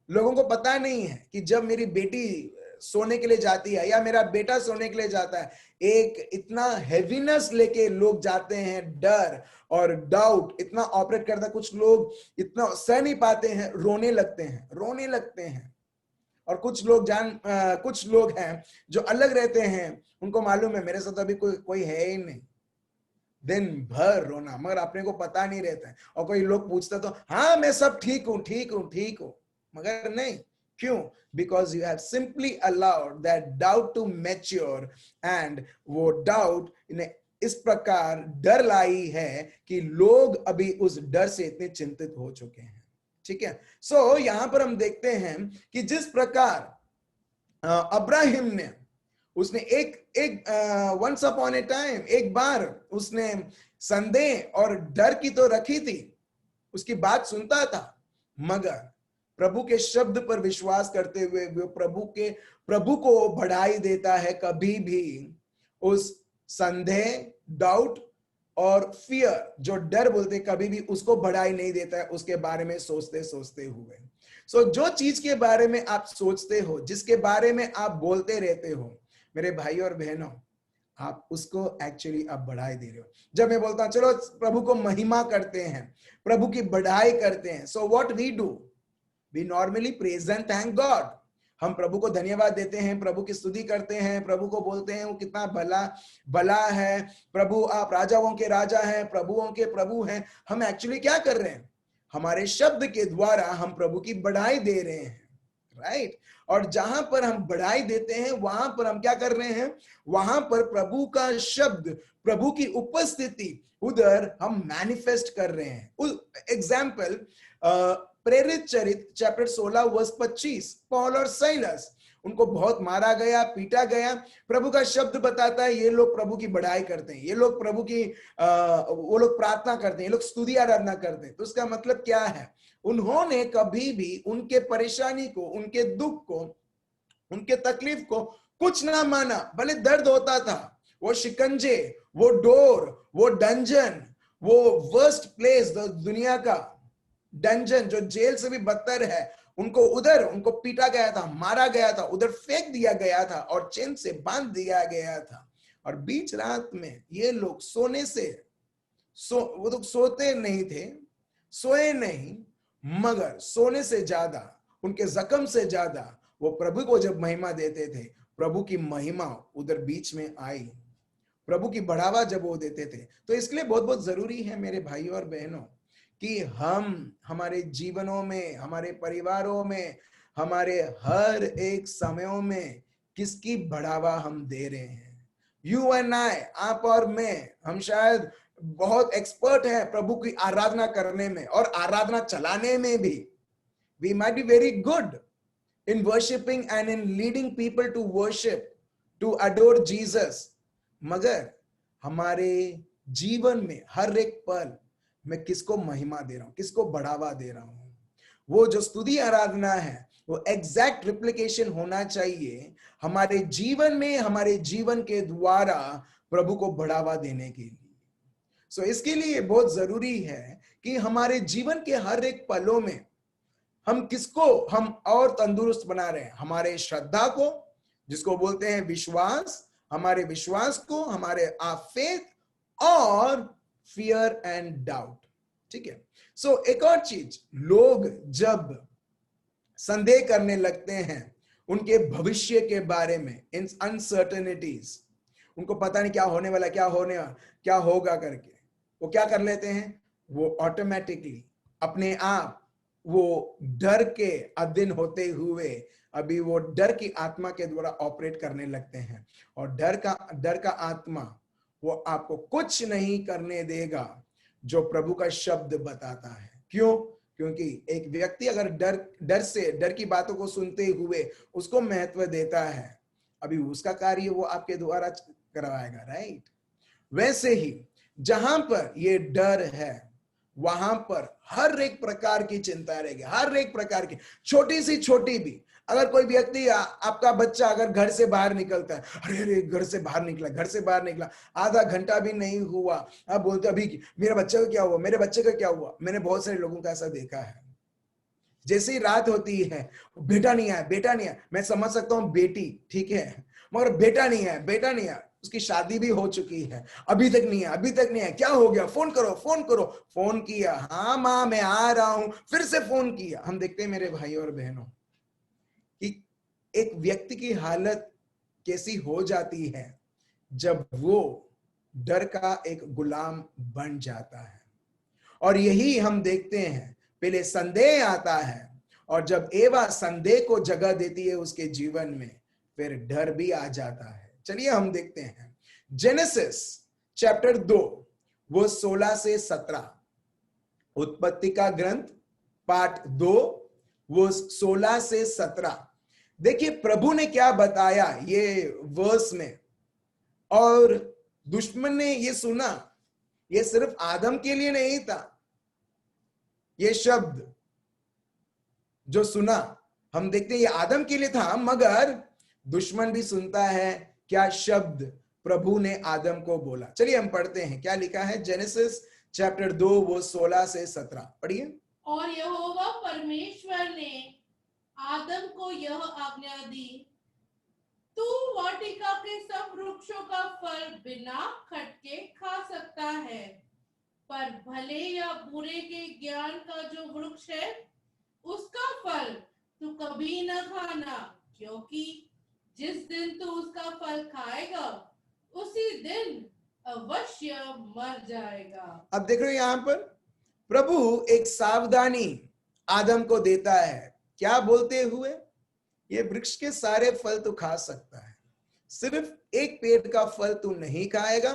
लोगों को पता नहीं है कि जब मेरी बेटी सोने के लिए जाती है या मेरा बेटा सोने के लिए जाता है, एक इतना हेवीनेस लेके लोग जाते हैं, डर और डाउट इतना ऑपरेट करता है। कुछ लोग इतना सह नहीं पाते हैं, रोने लगते हैं। और कुछ लोग हैं जो अलग रहते हैं, उनको मालूम है मेरे साथ अभी कोई है ही नहीं, दिन भर रोना, मगर अपने को पता नहीं रहता है। और कोई लोग पूछते तो हाँ मैं सब ठीक हूं, मगर नहीं। क्यों? Because you have simply allowed that doubt to mature, and वो डाउट इस प्रकार डर लाई है कि लोग अभी उस डर से इतने चिंतित हो चुके हैं। ठीक है, सो यहां पर हम देखते हैं कि जिस प्रकार अब्राहिम ने, उसने एक वंस अपॉन ए टाइम, एक बार उसने संदेह और डर की तो रखी थी, उसकी बात सुनता था, मगर प्रभु के शब्द पर विश्वास करते हुए वो प्रभु को बढ़ाई देता है। कभी भी उस संदेह, डाउट और फियर, जो डर बोलते कभी भी उसको बढ़ाई नहीं देता है उसके बारे में सोचते सोचते हुए। सो जो चीज के बारे में आप सोचते हो, जिसके बारे में आप बोलते रहते हो, मेरे भाई और बहनों, आप उसको एक्चुअली आप बढ़ाई दे रहे हो। जब मैं बोलता हूं चलो प्रभु को महिमा करते हैं, प्रभु की बढ़ाई करते हैं, so what we do, we normally praise and thank God. हम प्रभु को धन्यवाद देते हैं, प्रभु की स्तुति करते हैं, प्रभु को बोलते हैं वो कितना भला भला है, प्रभु आप राजाओं के राजा हैं, प्रभुओं के प्रभु हैं। हम एक्चुअली क्या कर रहे हैं, हमारे शब्द के द्वारा हम प्रभु की बढ़ाई दे रहे हैं, राइट। और जहां पर हम बढ़ाई देते हैं वहां पर हम क्या कर रहे हैं, वहां पर प्रभु का शब्द, प्रभु की उपस्थिति उधर हम मैनिफेस्ट कर रहे हैं। एग्जाम्पल, प्रेरित चरित्र चैप्टर 16 वर्स 25, पौल और साइलस, उनको बहुत मारा गया, पीटा गया। प्रभु का शब्द बताता है ये लोग प्रभु की बढ़ाई करते हैं, ये लोग प्रभु की वो लोग प्रार्थना करते हैं, ये लोग स्तुति आराधना करते हैं। तो उसका मतलब क्या है, उन्होंने कभी भी उनके परेशानी को, उनके दुख को, उनके तकलीफ को कुछ ना माना। भले दर्द होता था, वो शिकंजे, वो डोर, वो डंजन, वो वर्स्ट प्लेस दुनिया का डंजन जो जेल से भी बदतर है, उनको उधर उनको पीटा गया था, मारा गया था, उधर फेंक दिया गया था और चेन से बांध दिया गया था। और बीच रात में ये लोग सोने से वो तो सोते नहीं थे, सोए नहीं, मगर सोने से ज्यादा, उनके जख्म से ज्यादा वो प्रभु को जब महिमा देते थे, प्रभु की महिमा उधर बीच में आई, प्रभु की बढ़ावा जब वो देते थे। तो इसलिए बहुत बहुत जरूरी है मेरे भाई और बहनों कि हम हमारे जीवनों में, हमारे परिवारों में, हमारे हर एक समयों में किसकी बढ़ावा हम दे रहे हैं। यू एंड आई, आप और मैं, हम शायद बहुत एक्सपर्ट हैं प्रभु की आराधना करने में और आराधना चलाने में भी। We might be very good in worshiping and in leading people to worship, to adore Jesus, मगर हमारे जीवन में हर एक पल मैं किसको महिमा दे रहा हूं, किसको बढ़ावा दे रहा हूं। वो जो स्तुति आराधना है वो एग्जैक्ट रिप्लिकेशन होना चाहिए हमारे जीवन में, हमारे जीवन के द्वारा प्रभु को बढ़ावा देने के लिए। सो इसके लिए बहुत जरूरी है कि हमारे जीवन के हर एक पलों में हम किसको हम और तंदुरुस्त बना रहे हैं, हमारे श्रद्धा को, जिसको बोलते हैं विश्वास, हमारे विश्वास को, हमारे फेथ, और फियर एंड डाउट। ठीक है। सो एक और चीज, लोग जब संदेह करने लगते हैं उनके भविष्य के बारे में, इन अनसर्टेनिटीज, उनको पता नहीं क्या होने वाला, क्या होगा करके, वो क्या कर लेते हैं, वो ऑटोमेटिकली अपने आप वो डर के अधीन होते हुए अभी वो डर की आत्मा के द्वारा ऑपरेट करने लगते हैं। और डर का आत्मा वो आपको कुछ नहीं करने देगा जो प्रभु का शब्द बताता है। क्यों? क्योंकि एक व्यक्ति अगर डर की बातों को सुनते हुए उसको महत्व देता है, अभी उसका कार्य वो आपके द्वारा करवाएगा, राइट। वैसे ही जहां पर ये डर है वहां पर हर एक प्रकार की चिंता रहेगी, हर एक प्रकार की, छोटी सी छोटी भी। अगर कोई व्यक्ति, आपका बच्चा अगर घर से बाहर निकलता है, अरे घर से बाहर निकला, आधा घंटा भी नहीं हुआ, आप बोलते अभी मेरे बच्चे को क्या हुआ, मेरे बच्चे को क्या हुआ। मैंने बहुत सारे लोगों का ऐसा देखा है, जैसे ही रात होती है, बेटा नहीं आया, मैं समझ सकता हूँ बेटी, ठीक है, मगर बेटा नहीं आया, उसकी शादी भी हो चुकी है, अभी तक नहीं है, क्या हो गया, फोन करो, फोन किया, हाँ माँ मैं आ रहा हूं, फिर से फोन किया। हम देखते हैं मेरे भाई और बहनों कि एक व्यक्ति की हालत कैसी हो जाती है जब वो डर का एक गुलाम बन जाता है। और यही हम देखते हैं, पहले संदेह आता है, और जब एवा संदेह को जगह देती है उसके जीवन में, फिर डर भी आ जाता है। चलिए हम देखते हैं जेनेसिस चैप्टर 2 वो 16 से 17, उत्पत्ति का ग्रंथ पार्ट 2 वो 16 से 17। देखिए प्रभु ने क्या बताया ये वर्स में, और दुश्मन ने ये सुना, ये सिर्फ आदम के लिए नहीं था, ये शब्द जो सुना, हम देखते हैं ये आदम के लिए था, मगर दुश्मन भी सुनता है क्या शब्द प्रभु ने आदम को बोला। चलिए हम पढ़ते हैं क्या लिखा है, जेनेसिस चैप्टर 2 वो 16 से 17 पढ़िए। और यहोवा परमेश्वर ने आदम को यह आज्ञा दी, तू वाटिका के सब वृक्षों का फल बिना खटके खा सकता है, पर भले या बुरे के ज्ञान का जो वृक्ष है उसका फल तू कभी न खाना, क्योंकि जिस दिन तू उसका फल खाएगा उसी दिन अवश्य मर जाएगा। अब देख रहे हो यहां पर प्रभु एक सावधानी आदम को देता है, क्या बोलते हुए, ये वृक्ष के सारे फल तू खा सकता है, सिर्फ एक पेड़ का फल तू नहीं खाएगा,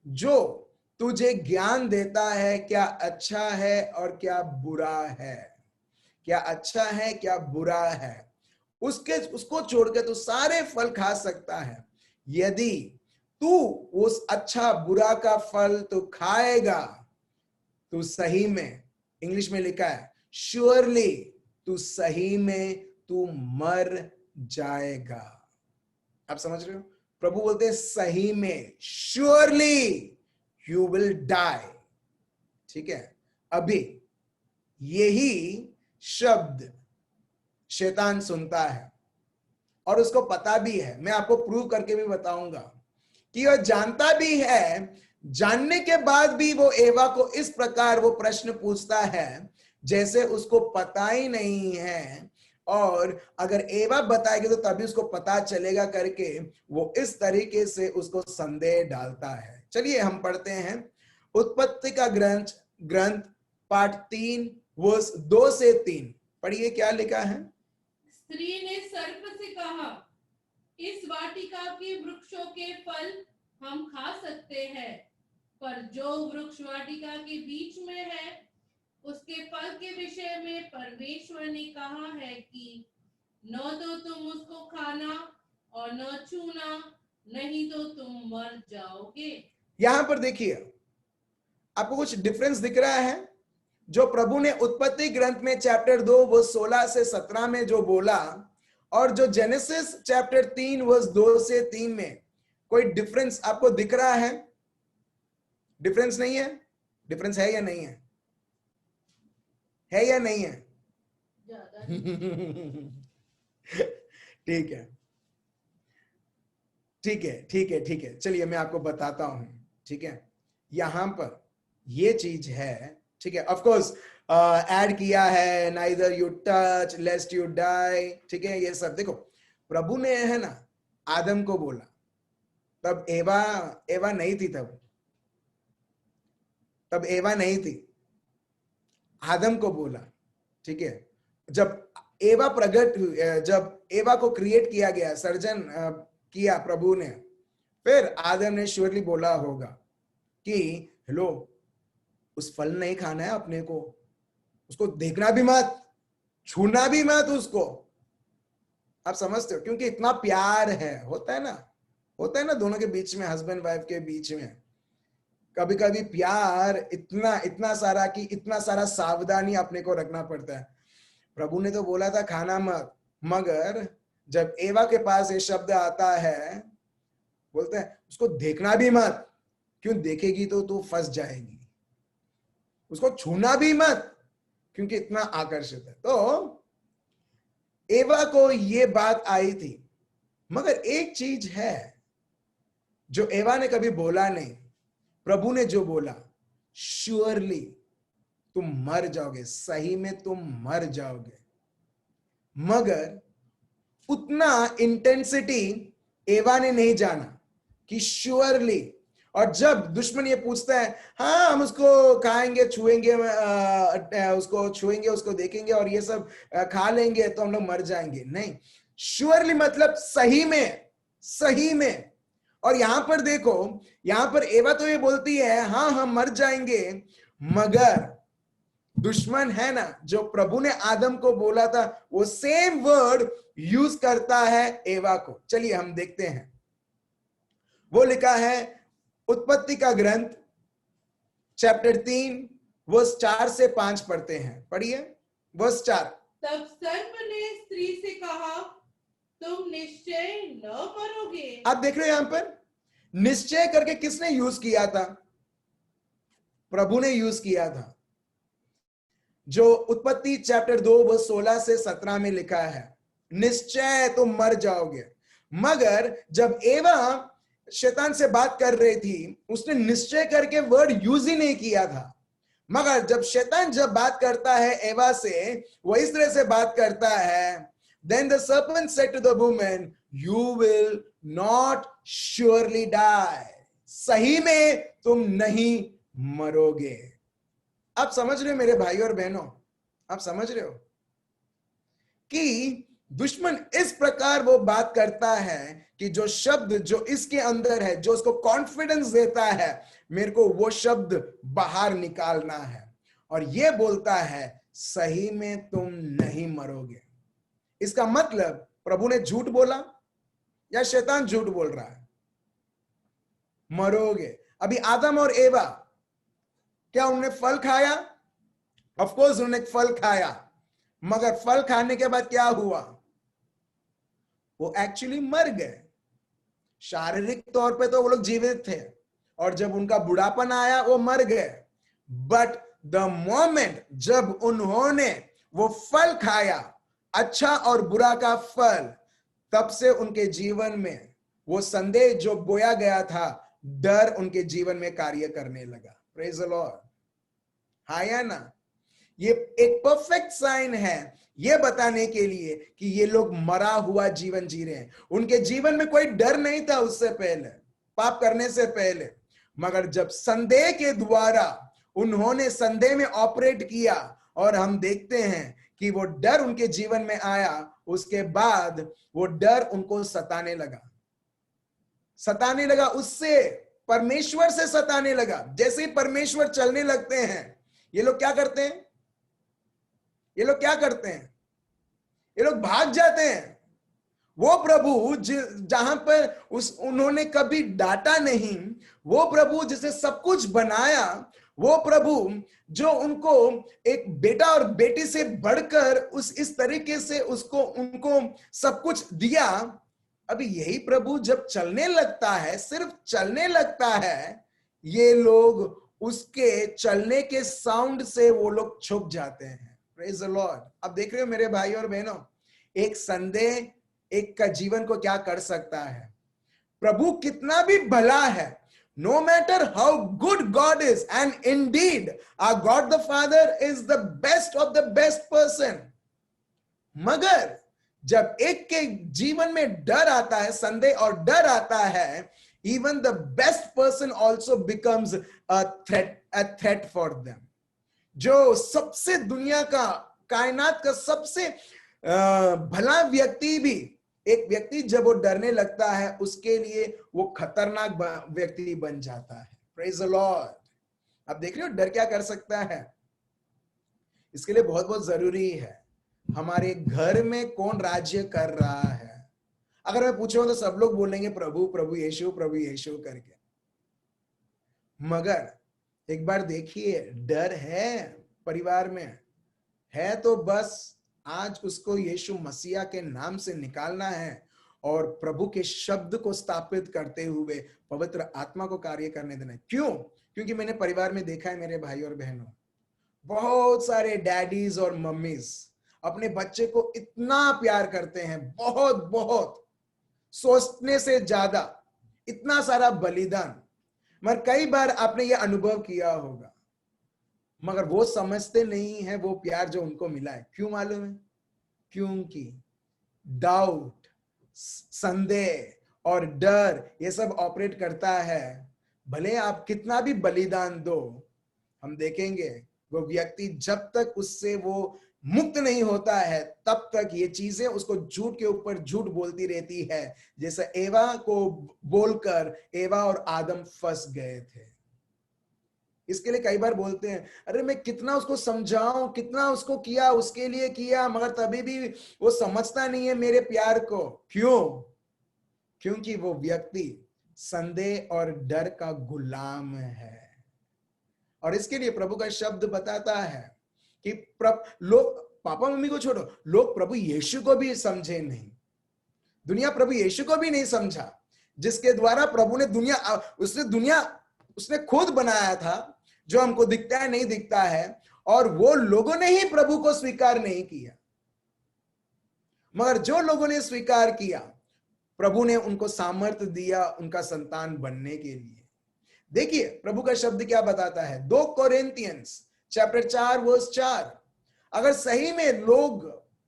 जो तुझे ज्ञान देता है क्या अच्छा है और क्या बुरा है, क्या अच्छा है क्या बुरा है, उसको छोड़कर तू सारे फल खा सकता है। यदि तू उस अच्छा बुरा का फल तू खाएगा तो सही में, इंग्लिश में लिखा है श्योरली, तू सही में तू मर जाएगा। आप समझ रहे हो, प्रभु बोलते हैं सही में, श्योरली यू विल डाई। ठीक है, अभी यही शब्द शैतान सुनता है और उसको पता भी है, मैं आपको प्रूव करके भी बताऊंगा कि वह जानता भी है, जानने के बाद भी वो एवा को इस प्रकार वो प्रश्न पूछता है जैसे उसको पता ही नहीं है, और अगर एवा बताएगी तो तभी उसको पता चलेगा करके वो इस तरीके से उसको संदेह डालता है। चलिए हम पढ़ते हैं उत्पत्ति का ग्रंथ पाठ 3 वर्स 2 से 3 पढ़िए क्या लिखा है। स्त्री ने सर्प से कहा, इस वाटिका के वृक्षों के फल हम खा सकते हैं, पर जो वृक्ष वाटिका के बीच में है उसके फल के विषय में परमेश्वर ने कहा है कि न तो तुम उसको खाना और न छूना, नहीं तो तुम मर जाओगे। यहां पर देखिए आपको कुछ डिफरेंस दिख रहा है, जो प्रभु ने उत्पत्ति ग्रंथ में चैप्टर 2 वर्स 16 से 17 में जो बोला, और जो जेनेसिस चैप्टर 3 वर्स 2 से 3 में, कोई डिफरेंस आपको दिख रहा है? डिफरेंस नहीं है? डिफरेंस है या नहीं है? है या नहीं है? ठीक है, ठीक है, ठीक है, ठीक है, चलिए मैं आपको बताता हूं। ठीक है, यहां पर ये चीज है, ठीक है, ऑफ कोर्स ऐड किया है neither you touch lest you die, ठीक है, ये सब देखो प्रभु ने है ना आदम को बोला, तब एवा नहीं थी, तब एवा नहीं थी, आदम को बोला। ठीक है, जब एवा प्रकट हुई, जब एवा को क्रिएट किया गया, सर्जन किया प्रभु ने, फिर आदम ने श्योरली बोला होगा कि हेलो उस फल नहीं खाना है अपने को, उसको देखना भी मत, छूना भी मत उसको। आप समझते हो, क्योंकि इतना प्यार है, होता है ना दोनों के बीच में, हस्बैंड वाइफ के बीच में कभी कभी प्यार इतना सारा कि इतना सारा सावधानी अपने को रखना पड़ता है। प्रभु ने तो बोला था खाना मत, मगर जब एवा के पास ये शब्द आता है, बोलते हैं उसको देखना भी मत, क्यों देखेगी तो तू फंस जाएगी, उसको छूना भी मत क्योंकि इतना आकर्षित है। तो एवा को ये बात आई थी, मगर एक चीज है जो एवा ने कभी बोला नहीं, प्रभु ने जो बोला, श्योरली तुम मर जाओगे, सही में तुम मर जाओगे। मगर उतना इंटेंसिटी एवा ने नहीं जाना कि श्योरली, और जब दुश्मन ये पूछता है हाँ हम उसको खाएंगे, छुएंगे, उसको छुएंगे, उसको देखेंगे और ये सब खा लेंगे तो हम लोग मर जाएंगे, नहीं, श्योरली मतलब सही में। और यहां पर देखो, यहां पर एवा तो ये बोलती है हाँ हम मर जाएंगे, मगर दुश्मन है ना जो प्रभु ने आदम को बोला था, वो सेम वर्ड यूज करता है एवा को। चलिए हम देखते हैं, वो लिखा है उत्पत्ति का ग्रंथ चैप्टर 3 वर्स 4 से 5 पढ़ते हैं, पढ़िए वर्स 4। तब सर्प ने स्त्री से कहा, तुम निश्चय न मरोगे। आप देख रहे हो यहां पर निश्चय करके किसने यूज किया था? प्रभु ने यूज किया था, जो उत्पत्ति चैप्टर 2 वर्स 16 से 17 में लिखा है, निश्चय तुम मर जाओगे। मगर जब एवा शैतान से बात कर रही थी, उसने निश्चय करके वर्ड यूज ही नहीं किया था। मगर जब शैतान जब बात करता है एवा से, वो इस तरह से बात करता है, then the serpent said to the woman, you will not surely die. सही में तुम नहीं मरोगे। आप समझ रहे हो मेरे भाई और बहनों, आप समझ रहे हो कि दुश्मन इस प्रकार वो बात करता है कि जो शब्द जो इसके अंदर है, जो उसको कॉन्फिडेंस देता है, मेरे को वो शब्द बाहर निकालना है, और ये बोलता है सही में तुम नहीं मरोगे। इसका मतलब प्रभु ने झूठ बोला या शैतान झूठ बोल रहा है? मरोगे। अभी आदम और एवा, क्या उन्होंने फल खाया? ऑफ कोर्स उन्होंने फल खाया, मगर फल खाने के बाद क्या हुआ? वो एक्चुअली मर गए। शारीरिक तौर पे तो वो लोग जीवित थे, और जब उनका बुढ़ापन आया वो मर गए। बट द मोमेंट जब उन्होंने वो फल खाया, अच्छा और बुरा का फल, तब से उनके जीवन में वो संदेह जो बोया गया था, डर उनके जीवन में कार्य करने लगा। Praise the Lord. हाँ या ना? ये एक परफेक्ट साइन है, ये बताने के लिए कि ये लोग मरा हुआ जीवन जी रहे हैं। उनके जीवन में कोई डर नहीं था उससे पहले, पाप करने से पहले, मगर जब संदेह के द्वारा उन्होंने संदेह में ऑपरेट किया, और हम देखते हैं कि वो डर उनके जीवन में आया, उसके बाद वो डर उनको सताने लगा, उससे परमेश्वर से सताने लगा। जैसे ही परमेश्वर चलने लगते हैं, ये लोग क्या करते हैं? ये लोग भाग जाते हैं। वो प्रभु जहां पर उन्होंने कभी डांटा नहीं, वो प्रभु जिसे सब कुछ बनाया, वो प्रभु जो उनको एक बेटा और बेटी से बढ़कर इस तरीके से उनको सब कुछ दिया, अभी यही प्रभु जब चलने लगता है, सिर्फ चलने लगता है, ये लोग उसके चलने के साउंड से वो लोग छुप जाते हैं। Praise the Lord. अब देख रहे हो मेरे भाई और बहनों, एक संदेह एक का जीवन को क्या कर सकता है। प्रभु कितना भी भला है, no matter how good God is, and indeed our God the Father is the best of the best person, मगर जब एक के जीवन में डर आता है, संदेह और डर आता है, even the best person also becomes a threat for them. जो सबसे दुनिया का, कायनात का सबसे भला व्यक्ति भी, एक व्यक्ति जब वो डरने लगता है, उसके लिए वो खतरनाक व्यक्ति बन जाता है। Praise the Lord. अब देख रहे हो डर क्या कर सकता है। इसके लिए बहुत बहुत जरूरी है हमारे घर में कौन राज्य कर रहा है। अगर मैं पूछूं तो सब लोग बोलेंगे प्रभु प्रभु यीशु करके, मगर एक बार देखिए, डर है परिवार में है तो बस आज उसको यीशु मसीहा के नाम से निकालना है, और प्रभु के शब्द को स्थापित करते हुए पवित्र आत्मा को कार्य करने देना है। क्यों? क्योंकि मैंने परिवार में देखा है मेरे भाई और बहनों, बहुत सारे डैडीज और मम्मीज अपने बच्चे को इतना प्यार करते हैं, बहुत बहुत, सोचने से ज्यादा, इतना सारा बलिदान। मगर कई बार आपने ये अनुभव किया होगा, मगर वो समझते नहीं है वो प्यार जो उनको मिला है। क्यों मालूम है? क्योंकि डाउट, संदेह और डर ये सब ऑपरेट करता है। भले आप कितना भी बलिदान दो, हम देखेंगे वो व्यक्ति जब तक उससे वो मुक्त नहीं होता है, तब तक ये चीजें उसको झूठ के ऊपर झूठ बोलती रहती है। जैसे एवा को बोलकर एवा और आदम फंस गए थे। इसके लिए कई बार बोलते हैं, अरे मैं कितना उसको समझाऊं, कितना उसको किया, उसके लिए किया, मगर तभी भी वो समझता नहीं है मेरे प्यार को। क्यों? क्योंकि वो व्यक्ति संदेह और डर का गुलाम है। और इसके लिए प्रभु का शब्द बताता है कि लोग, पापा मम्मी को छोड़ो, लोग प्रभु यीशु को भी समझे नहीं। दुनिया प्रभु यीशु को भी नहीं समझा, जिसके द्वारा प्रभु ने उसने खुद बनाया था, जो हमको दिखता है नहीं दिखता है, और वो लोगों ने ही प्रभु को स्वीकार नहीं किया। मगर जो लोगों ने स्वीकार किया, प्रभु ने उनको सामर्थ्य दिया उनका संतान बनने के लिए। देखिए प्रभु का शब्द क्या बताता है, 2 कोरिन्थियंस चैप्टर 4 वर्स 4। अगर सही में लोग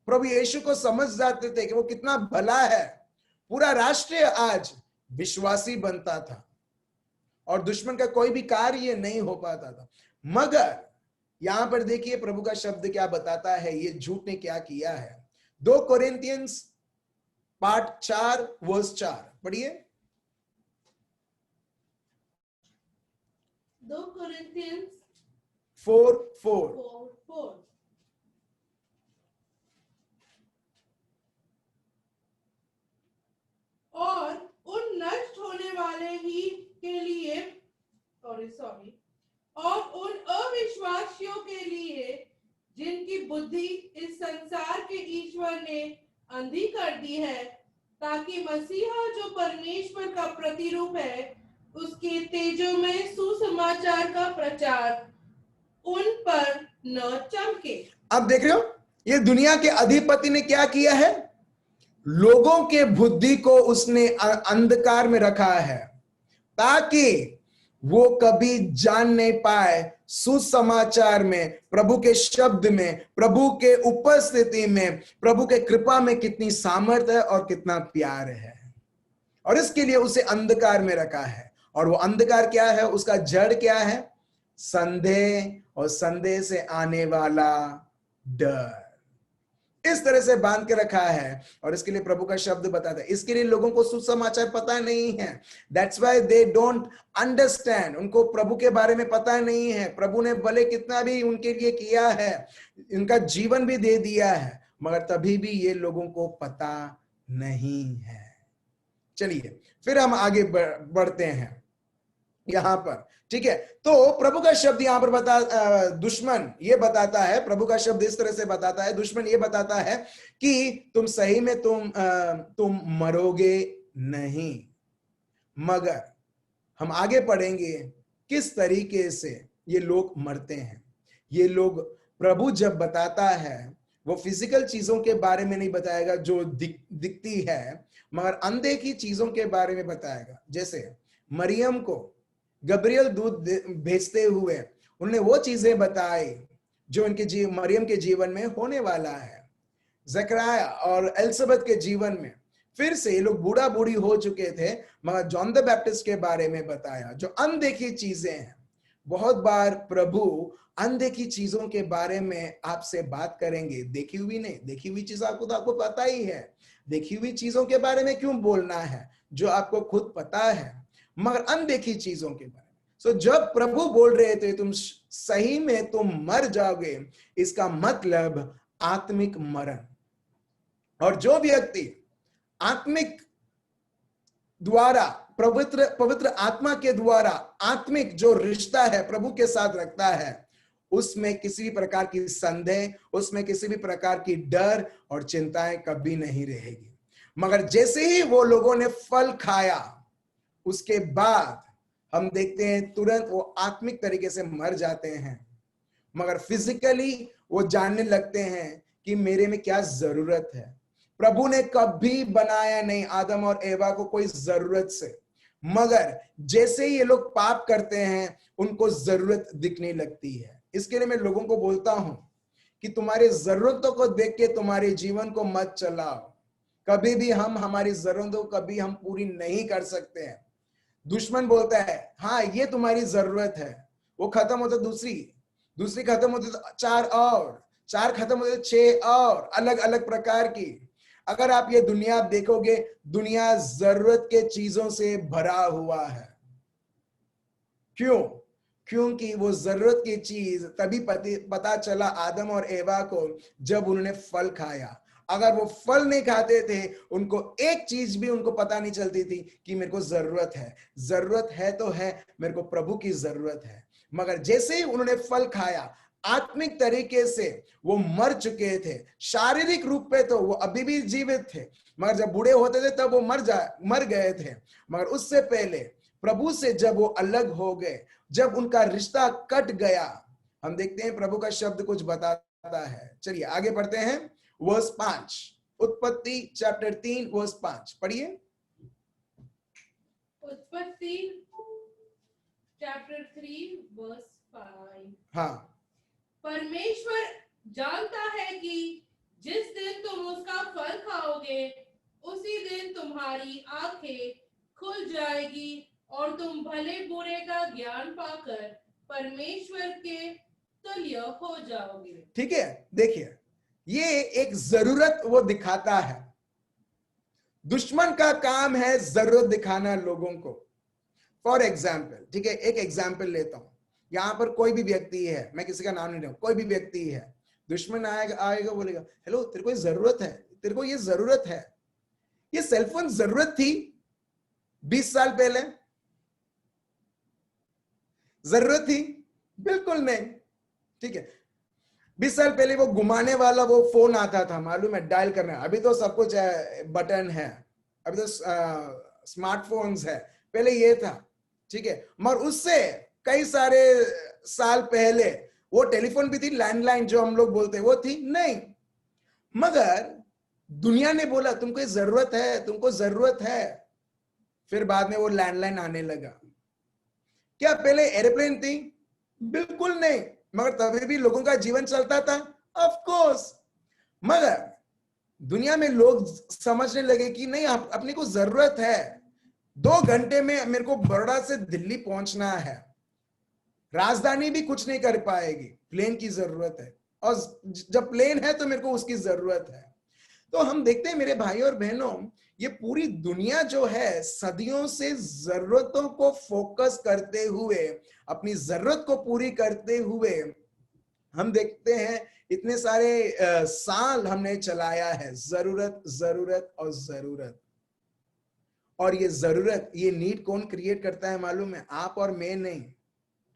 प्रभु यीशु को समझ जाते थे कि वो कितना भला है, पूरा राष्ट्र आज विश्वासी बनता था और दुश्मन का कोई भी कार्य नहीं हो पाता था। मगर यहां पर देखिए प्रभु का शब्द क्या बताता है, ये झूठ ने क्या किया है। 2 कोरिन्थियंस पार्ट 4 वर्स 4 पढ़िए। 2 कोरिन्थियंस 4:4। और उन नष्ट होने वाले ही के लिए और उन अविश्वासियों के लिए जिनकी बुद्धि इस संसार के ईश्वर ने अंधी कर दी है, ताकि मसीहा जो परमेश्वर का प्रतिरूप है, उसके तेजोमय सुसमाचार का प्रचार उन पर न चमके। अब देख रहे हो, ये दुनिया के अधिपति ने क्या किया है, लोगों के बुद्धि को उसने अंधकार में रखा है, ताकि वो कभी जान नहीं पाए सुसमाचार में, प्रभु के शब्द में, प्रभु के उपस्थिति में, प्रभु के कृपा में कितनी सामर्थ है और कितना प्यार है। और इसके लिए उसे अंधकार में रखा है। और वो अंधकार क्या है, उसका जड़ क्या है, संदेह, और संदेह से आने वाला डर। इस तरह से बांध के रखा है। और इसके लिए प्रभु का शब्द बताता है, इसके लिए लोगों को सुसमाचार पता नहीं है। That's why they don't understand. उनको प्रभु के बारे में पता नहीं है। प्रभु ने भले कितना भी उनके लिए किया है, इनका जीवन भी दे दिया है, मगर तभी भी ये लोगों को पता नहीं है। चलिए फिर हम आगे बढ़ते हैं यहां पर, ठीक है। तो प्रभु का शब्द यहां पर दुश्मन ये बताता है, प्रभु का शब्द इस तरह से बताता है, दुश्मन ये बताता है कि तुम सही में तुम मरोगे नहीं। मगर हम आगे पढ़ेंगे किस तरीके से ये लोग मरते हैं। ये लोग, प्रभु जब बताता है, वो फिजिकल चीजों के बारे में नहीं बताएगा जो दिखती है, मगर अनदेखी चीजों के बारे में बताएगा। जैसे मरियम को गब्रियल दूत भेजते हुए उन्होंने वो चीजें बताई जो उनके मरियम के जीवन में होने वाला है। जकरिया और एलिजाबेथ के जीवन में फिर से ये लोग बूढ़ा बूढ़ी हो चुके थे, मगर जॉन द बैप्टिस्ट के बारे में बताया, जो अनदेखी चीजें हैं। बहुत बार प्रभु अनदेखी चीजों के बारे में आपसे बात करेंगे, देखी हुई नहीं। देखी हुई चीज आपको तो आपको पता ही है, देखी हुई चीजों के बारे में क्यों बोलना है जो आपको खुद पता है, मगर अनदेखी चीजों के बारे में। सो जब प्रभु बोल रहे थे तुम सही में तुम मर जाओगे, इसका मतलब आत्मिक मरण। और जो व्यक्ति आत्मिक द्वारा, पवित्र आत्मा के द्वारा आत्मिक जो रिश्ता है प्रभु के साथ रखता है, उसमें किसी भी प्रकार की संदेह, उसमें किसी भी प्रकार की डर और चिंताएं कभी नहीं रहेगी। मगर जैसे ही वो लोगों ने फल खाया, उसके बाद हम देखते हैं तुरंत वो आत्मिक तरीके से मर जाते हैं, मगर फिजिकली वो जानने लगते हैं कि मेरे में क्या जरूरत है। प्रभु ने कभी बनाया नहीं आदम और एवा को कोई जरूरत से, मगर जैसे ही ये लोग पाप करते हैं उनको जरूरत दिखने लगती है। इसके लिए मैं लोगों को बोलता हूं कि तुम्हारी जरूरतों को देख के तुम्हारे जीवन को मत चलाओ। कभी भी हमारी जरूरतों कभी हम पूरी नहीं कर सकते हैं। दुश्मन बोलता है हाँ ये तुम्हारी जरूरत है, वो खत्म होता दूसरी खत्म होती तो चार खत्म होते 6 और अलग अलग प्रकार की। अगर आप ये दुनिया देखोगे, दुनिया जरूरत के चीजों से भरा हुआ है। क्यों? क्योंकि वो जरूरत की चीज तभी पता चला आदम और एवा को जब उन्होंने फल खाया। अगर वो फल नहीं खाते थे, उनको एक चीज भी उनको पता नहीं चलती थी कि मेरे को जरूरत है तो है, मेरे को प्रभु की जरूरत है। मगर जैसे ही उन्होंने फल खाया, आत्मिक तरीके से वो मर चुके थे। शारीरिक रूप पे तो वो अभी भी जीवित थे, मगर जब बूढ़े होते थे तब वो मर गए थे। मगर उससे पहले प्रभु से जब वो अलग हो गए, जब उनका रिश्ता कट गया, हम देखते हैं प्रभु का शब्द कुछ बताता है। चलिए आगे पढ़ते हैं, वर्स 5, उत्पत्ति चैप्टर 3 वर्स 5 पढ़िए। उत्पत्ति चैप्टर 3 वर्स 5। हाँ, परमेश्वर जानता है कि जिस दिन तुम उसका फल खाओगे उसी दिन तुम्हारी आंखें खुल जाएगी और तुम भले बुरे का ज्ञान पाकर परमेश्वर के तुल्य हो जाओगे। ठीक है, देखिए ये एक जरूरत वो दिखाता है। दुश्मन का काम है जरूरत दिखाना लोगों को। फॉर एग्जाम्पल, ठीक है, एक एग्जाम्पल लेता हूं। यहां पर कोई भी व्यक्ति है, मैं किसी का नाम नहीं लूंगा, कोई भी व्यक्ति है, दुश्मन आएगा बोलेगा, हेलो तेरे को ये जरूरत है, तेरे को ये जरूरत है। ये सेलफोन जरूरत थी 20 साल पहले? जरूरत थी? बिल्कुल नहीं। ठीक है, 20 साल पहले वो घुमाने वाला वो फोन आता था, मालूम है, डायल करना। अभी तो सब कुछ बटन है, अभी तो स्मार्टफोन्स है, पहले ये था। ठीक है, मगर उससे कई सारे साल पहले वो टेलीफोन भी थी, लैंडलाइन जो हम लोग बोलते हैं, वो थी नहीं। मगर दुनिया ने बोला तुमको जरूरत है, तुमको जरूरत है, फिर बाद में वो लैंडलाइन आने लगा। क्या पहले एरोप्लेन थी? बिल्कुल नहीं, मगर तभी भी लोगों का जीवन चलता था, ऑफ कोर्स। मगर दुनिया में लोग समझने लगे कि नहीं, अपने को जरूरत है। 2 घंटे में मेरे को बड़ौदा से दिल्ली पहुंचना है, राजधानी भी कुछ नहीं कर पाएगी, प्लेन की जरूरत है। और जब प्लेन है तो मेरे को उसकी जरूरत है। तो हम देखते हैं मेरे भाई और बहनों, ये पूरी दुनिया जो है सदियों से जरूरतों को फोकस करते हुए, अपनी जरूरत को पूरी करते हुए, हम देखते हैं इतने सारे साल हमने चलाया है, जरूरत जरूरत और जरूरत। और ये जरूरत, ये नीड कौन क्रिएट करता है मालूम है? आप और मैं नहीं,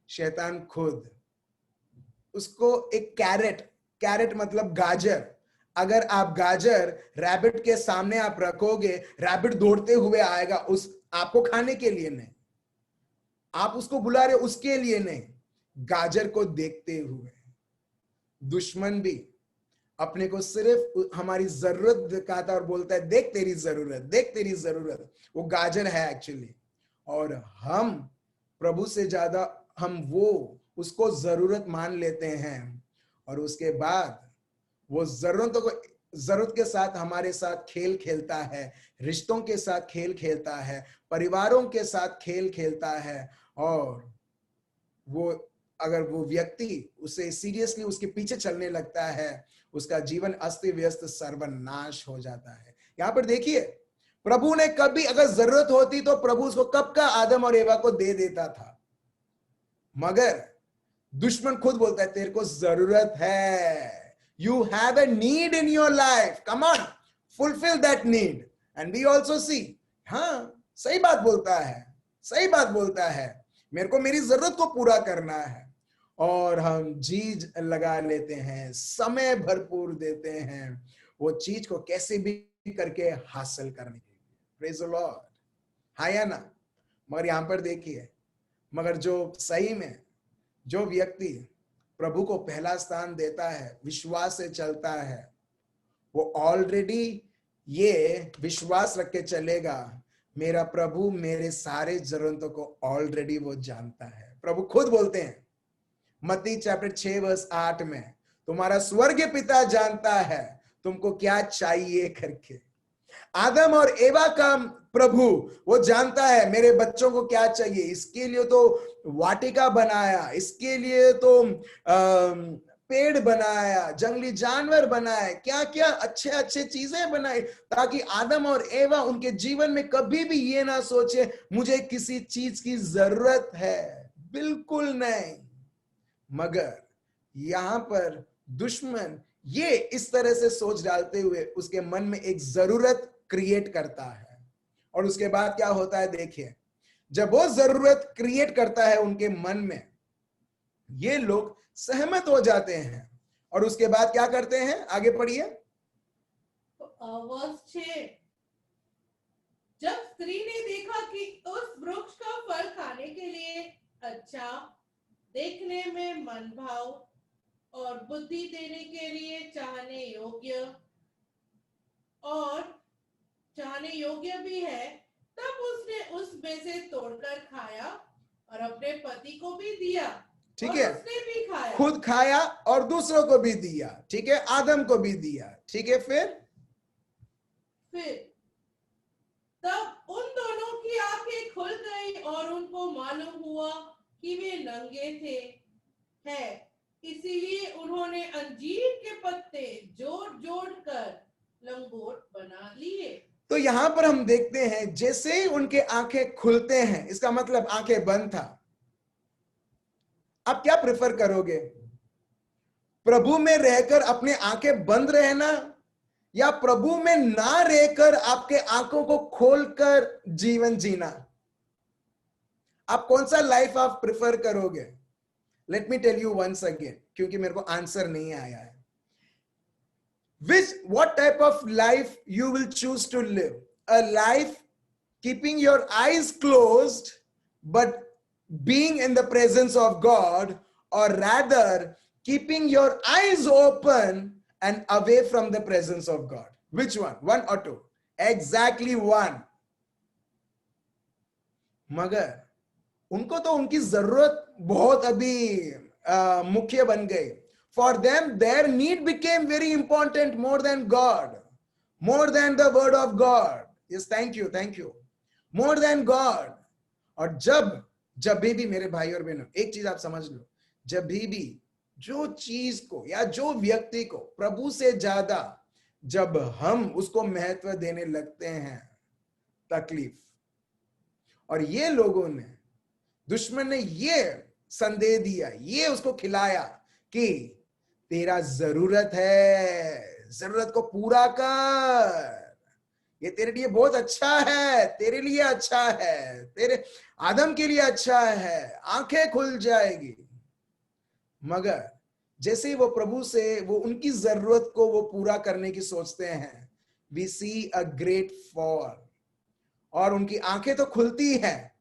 शैतान खुद। उसको एक कैरेट मतलब गाजर, अगर आप गाजर रैबिट के सामने आप रखोगे, रैबिट दौड़ते हुए आएगा, उस आपको खाने के लिए नहीं, आप उसको बुला रहे उसके लिए नहीं, गाजर को देखते हुए। दुश्मन भी अपने को सिर्फ हमारी जरूरत दिखाता और बोलता है देख तेरी जरूरत, देख तेरी जरूरत। वो गाजर है एक्चुअली। और हम प्रभु से ज्यादा हम वो उसको जरूरत मान लेते हैं, और उसके बाद वो जरूरत के साथ हमारे साथ खेल खेलता है, रिश्तों के साथ खेल खेलता है, परिवारों के साथ खेल खेलता है। और वो अगर वो व्यक्ति उसे सीरियसली उसके पीछे चलने लगता है, उसका जीवन अस्त व्यस्त सर्वनाश हो जाता है। यहां पर देखिए, प्रभु ने कभी अगर जरूरत होती तो प्रभु उसको कब का आदम और एवा को दे देता था। मगर दुश्मन खुद बोलता है तेरे को जरूरत है, you have a need in your life, come on fulfill that need। and we also see, हाँ सही बात बोलता है, सही बात बोलता है, मेरे को मेरी जरूरत को पूरा करना है। और हम चीज लगा लेते हैं, समय भरपूर देते हैं वो चीज को कैसे भी करके हासिल करने के लिए। प्रेज द लॉर्ड, हाँ या ना? मगर यहां पर देखिए, मगर जो सही में जो व्यक्ति प्रभु को पहला स्थान देता है, विश्वास से चलता है, वो ऑलरेडी ये विश्वास रख के चलेगा, मेरा प्रभु मेरे सारे जरूरतों को ऑलरेडी वो जानता है। प्रभु खुद बोलते हैं मत्ती चैप्टर 6 वर्स 8 में, तुम्हारा स्वर्गीय पिता जानता है तुमको क्या चाहिए करके। आदम और एवा का प्रभु वो जानता है मेरे बच्चों को क्या चाहिए, इसके लिए तो वाटिका बनाया, इसके लिए तो पेड़ बनाया, जंगली जानवर बनाए, क्या क्या अच्छे अच्छे चीजें बनाई, ताकि आदम और एवा उनके जीवन में कभी भी ये ना सोचे मुझे किसी चीज की जरूरत है, बिल्कुल नहीं। मगर यहां पर दुश्मन ये इस तरह से सोच डालते हुए उसके मन में एक जरूरत क्रिएट करता है। और उसके बाद क्या होता है देखिए, जब वो जरूरत क्रिएट करता है उनके मन में, ये लोग सहमत हो जाते हैं। और उसके बाद क्या करते हैं, आगे पढ़िए। वर्स 6, जब स्त्री ने देखा कि उस वृक्ष का फल खाने के लिए अच्छा, देखने में मनभाव और बुद्धि देने के लिए चाहने योग्य भी है, तब उसने उसमें से तोड़कर खाया और अपने पति को भी दिया। ठीक और है, उसने भी खाया। खुद खाया और दूसरों को भी दिया। ठीक है, आदम को भी दिया। ठीक है, फिर तब उन दोनों की आंखें खुल गई और उनको मालूम हुआ कि वे नंगे हैं। इसीलिए उन्होंने अंजीर के पत्ते जोड़ जोड़ कर लंगोट बना लिए। तो यहां पर हम देखते हैं जैसे ही उनके आंखें खुलते हैं, इसका मतलब आंखें बंद था। आप क्या प्रेफर करोगे, प्रभु में रहकर अपने आंखें बंद रहना या प्रभु में ना रहकर आपके आंखों को खोलकर जीवन जीना? आप कौन सा लाइफ आप प्रेफर करोगे? Let me tell you once again, क्योंकि मेरे को आंसर नहीं आया है। What type of life you will choose to live? A life keeping your eyes closed but being in the presence of God, or rather keeping your eyes open and away from the presence of God? Which one? One or two? Exactly one. मगर उनको तो उनकी जरूरत बहुत अभी मुख्य बन गई। For them, their need became very important, more than God, more than the word of God. Yes, thank you, more than God. और जब भी मेरे भाई और बहनों, एक चीज आप समझ लो, जब भी जो चीज को या जो व्यक्ति को प्रभु से ज्यादा जब हम उसको महत्व देने लगते हैं, तकलीफ। और ये लोगों ने, दुश्मन ने ये संदेह दिया, ये उसको खिलाया कि तेरा जरूरत है, जरूरत को पूरा कर, ये तेरे लिए बहुत अच्छा है, तेरे लिए अच्छा है, तेरे आदम के लिए अच्छा है, आंखें खुल जाएगी। मगर जैसे ही वो प्रभु से वो उनकी जरूरत को वो पूरा करने की सोचते हैं, we see a great fall. और उनकी आंखें तो खुलती है,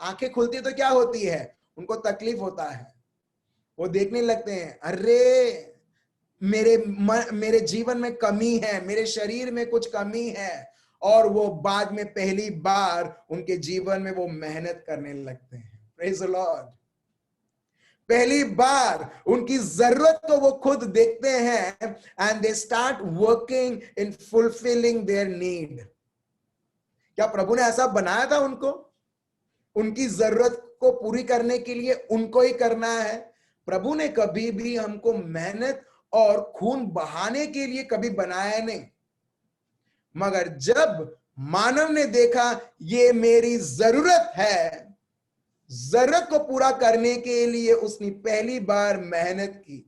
आंखें खुलती तो क्या होती है, उनको तकलीफ होता है। वो देखने लगते हैं, अरे मेरे जीवन में कमी है, मेरे शरीर में कुछ कमी है। और वो बाद में पहली बार उनके जीवन में वो मेहनत करने लगते हैं। Praise the Lord. पहली बार उनकी जरूरत को वो खुद देखते हैं, and they start working in fulfilling their need. क्या प्रभु ने ऐसा बनाया था उनको? उनकी जरूरत को पूरी करने के लिए उनको ही करना है। प्रभु ने कभी भी हमको मेहनत और खून बहाने के लिए कभी बनाया नहीं। मगर जब मानव ने देखा ये मेरी जरूरत है, जरूरत को पूरा करने के लिए उसने पहली बार मेहनत की।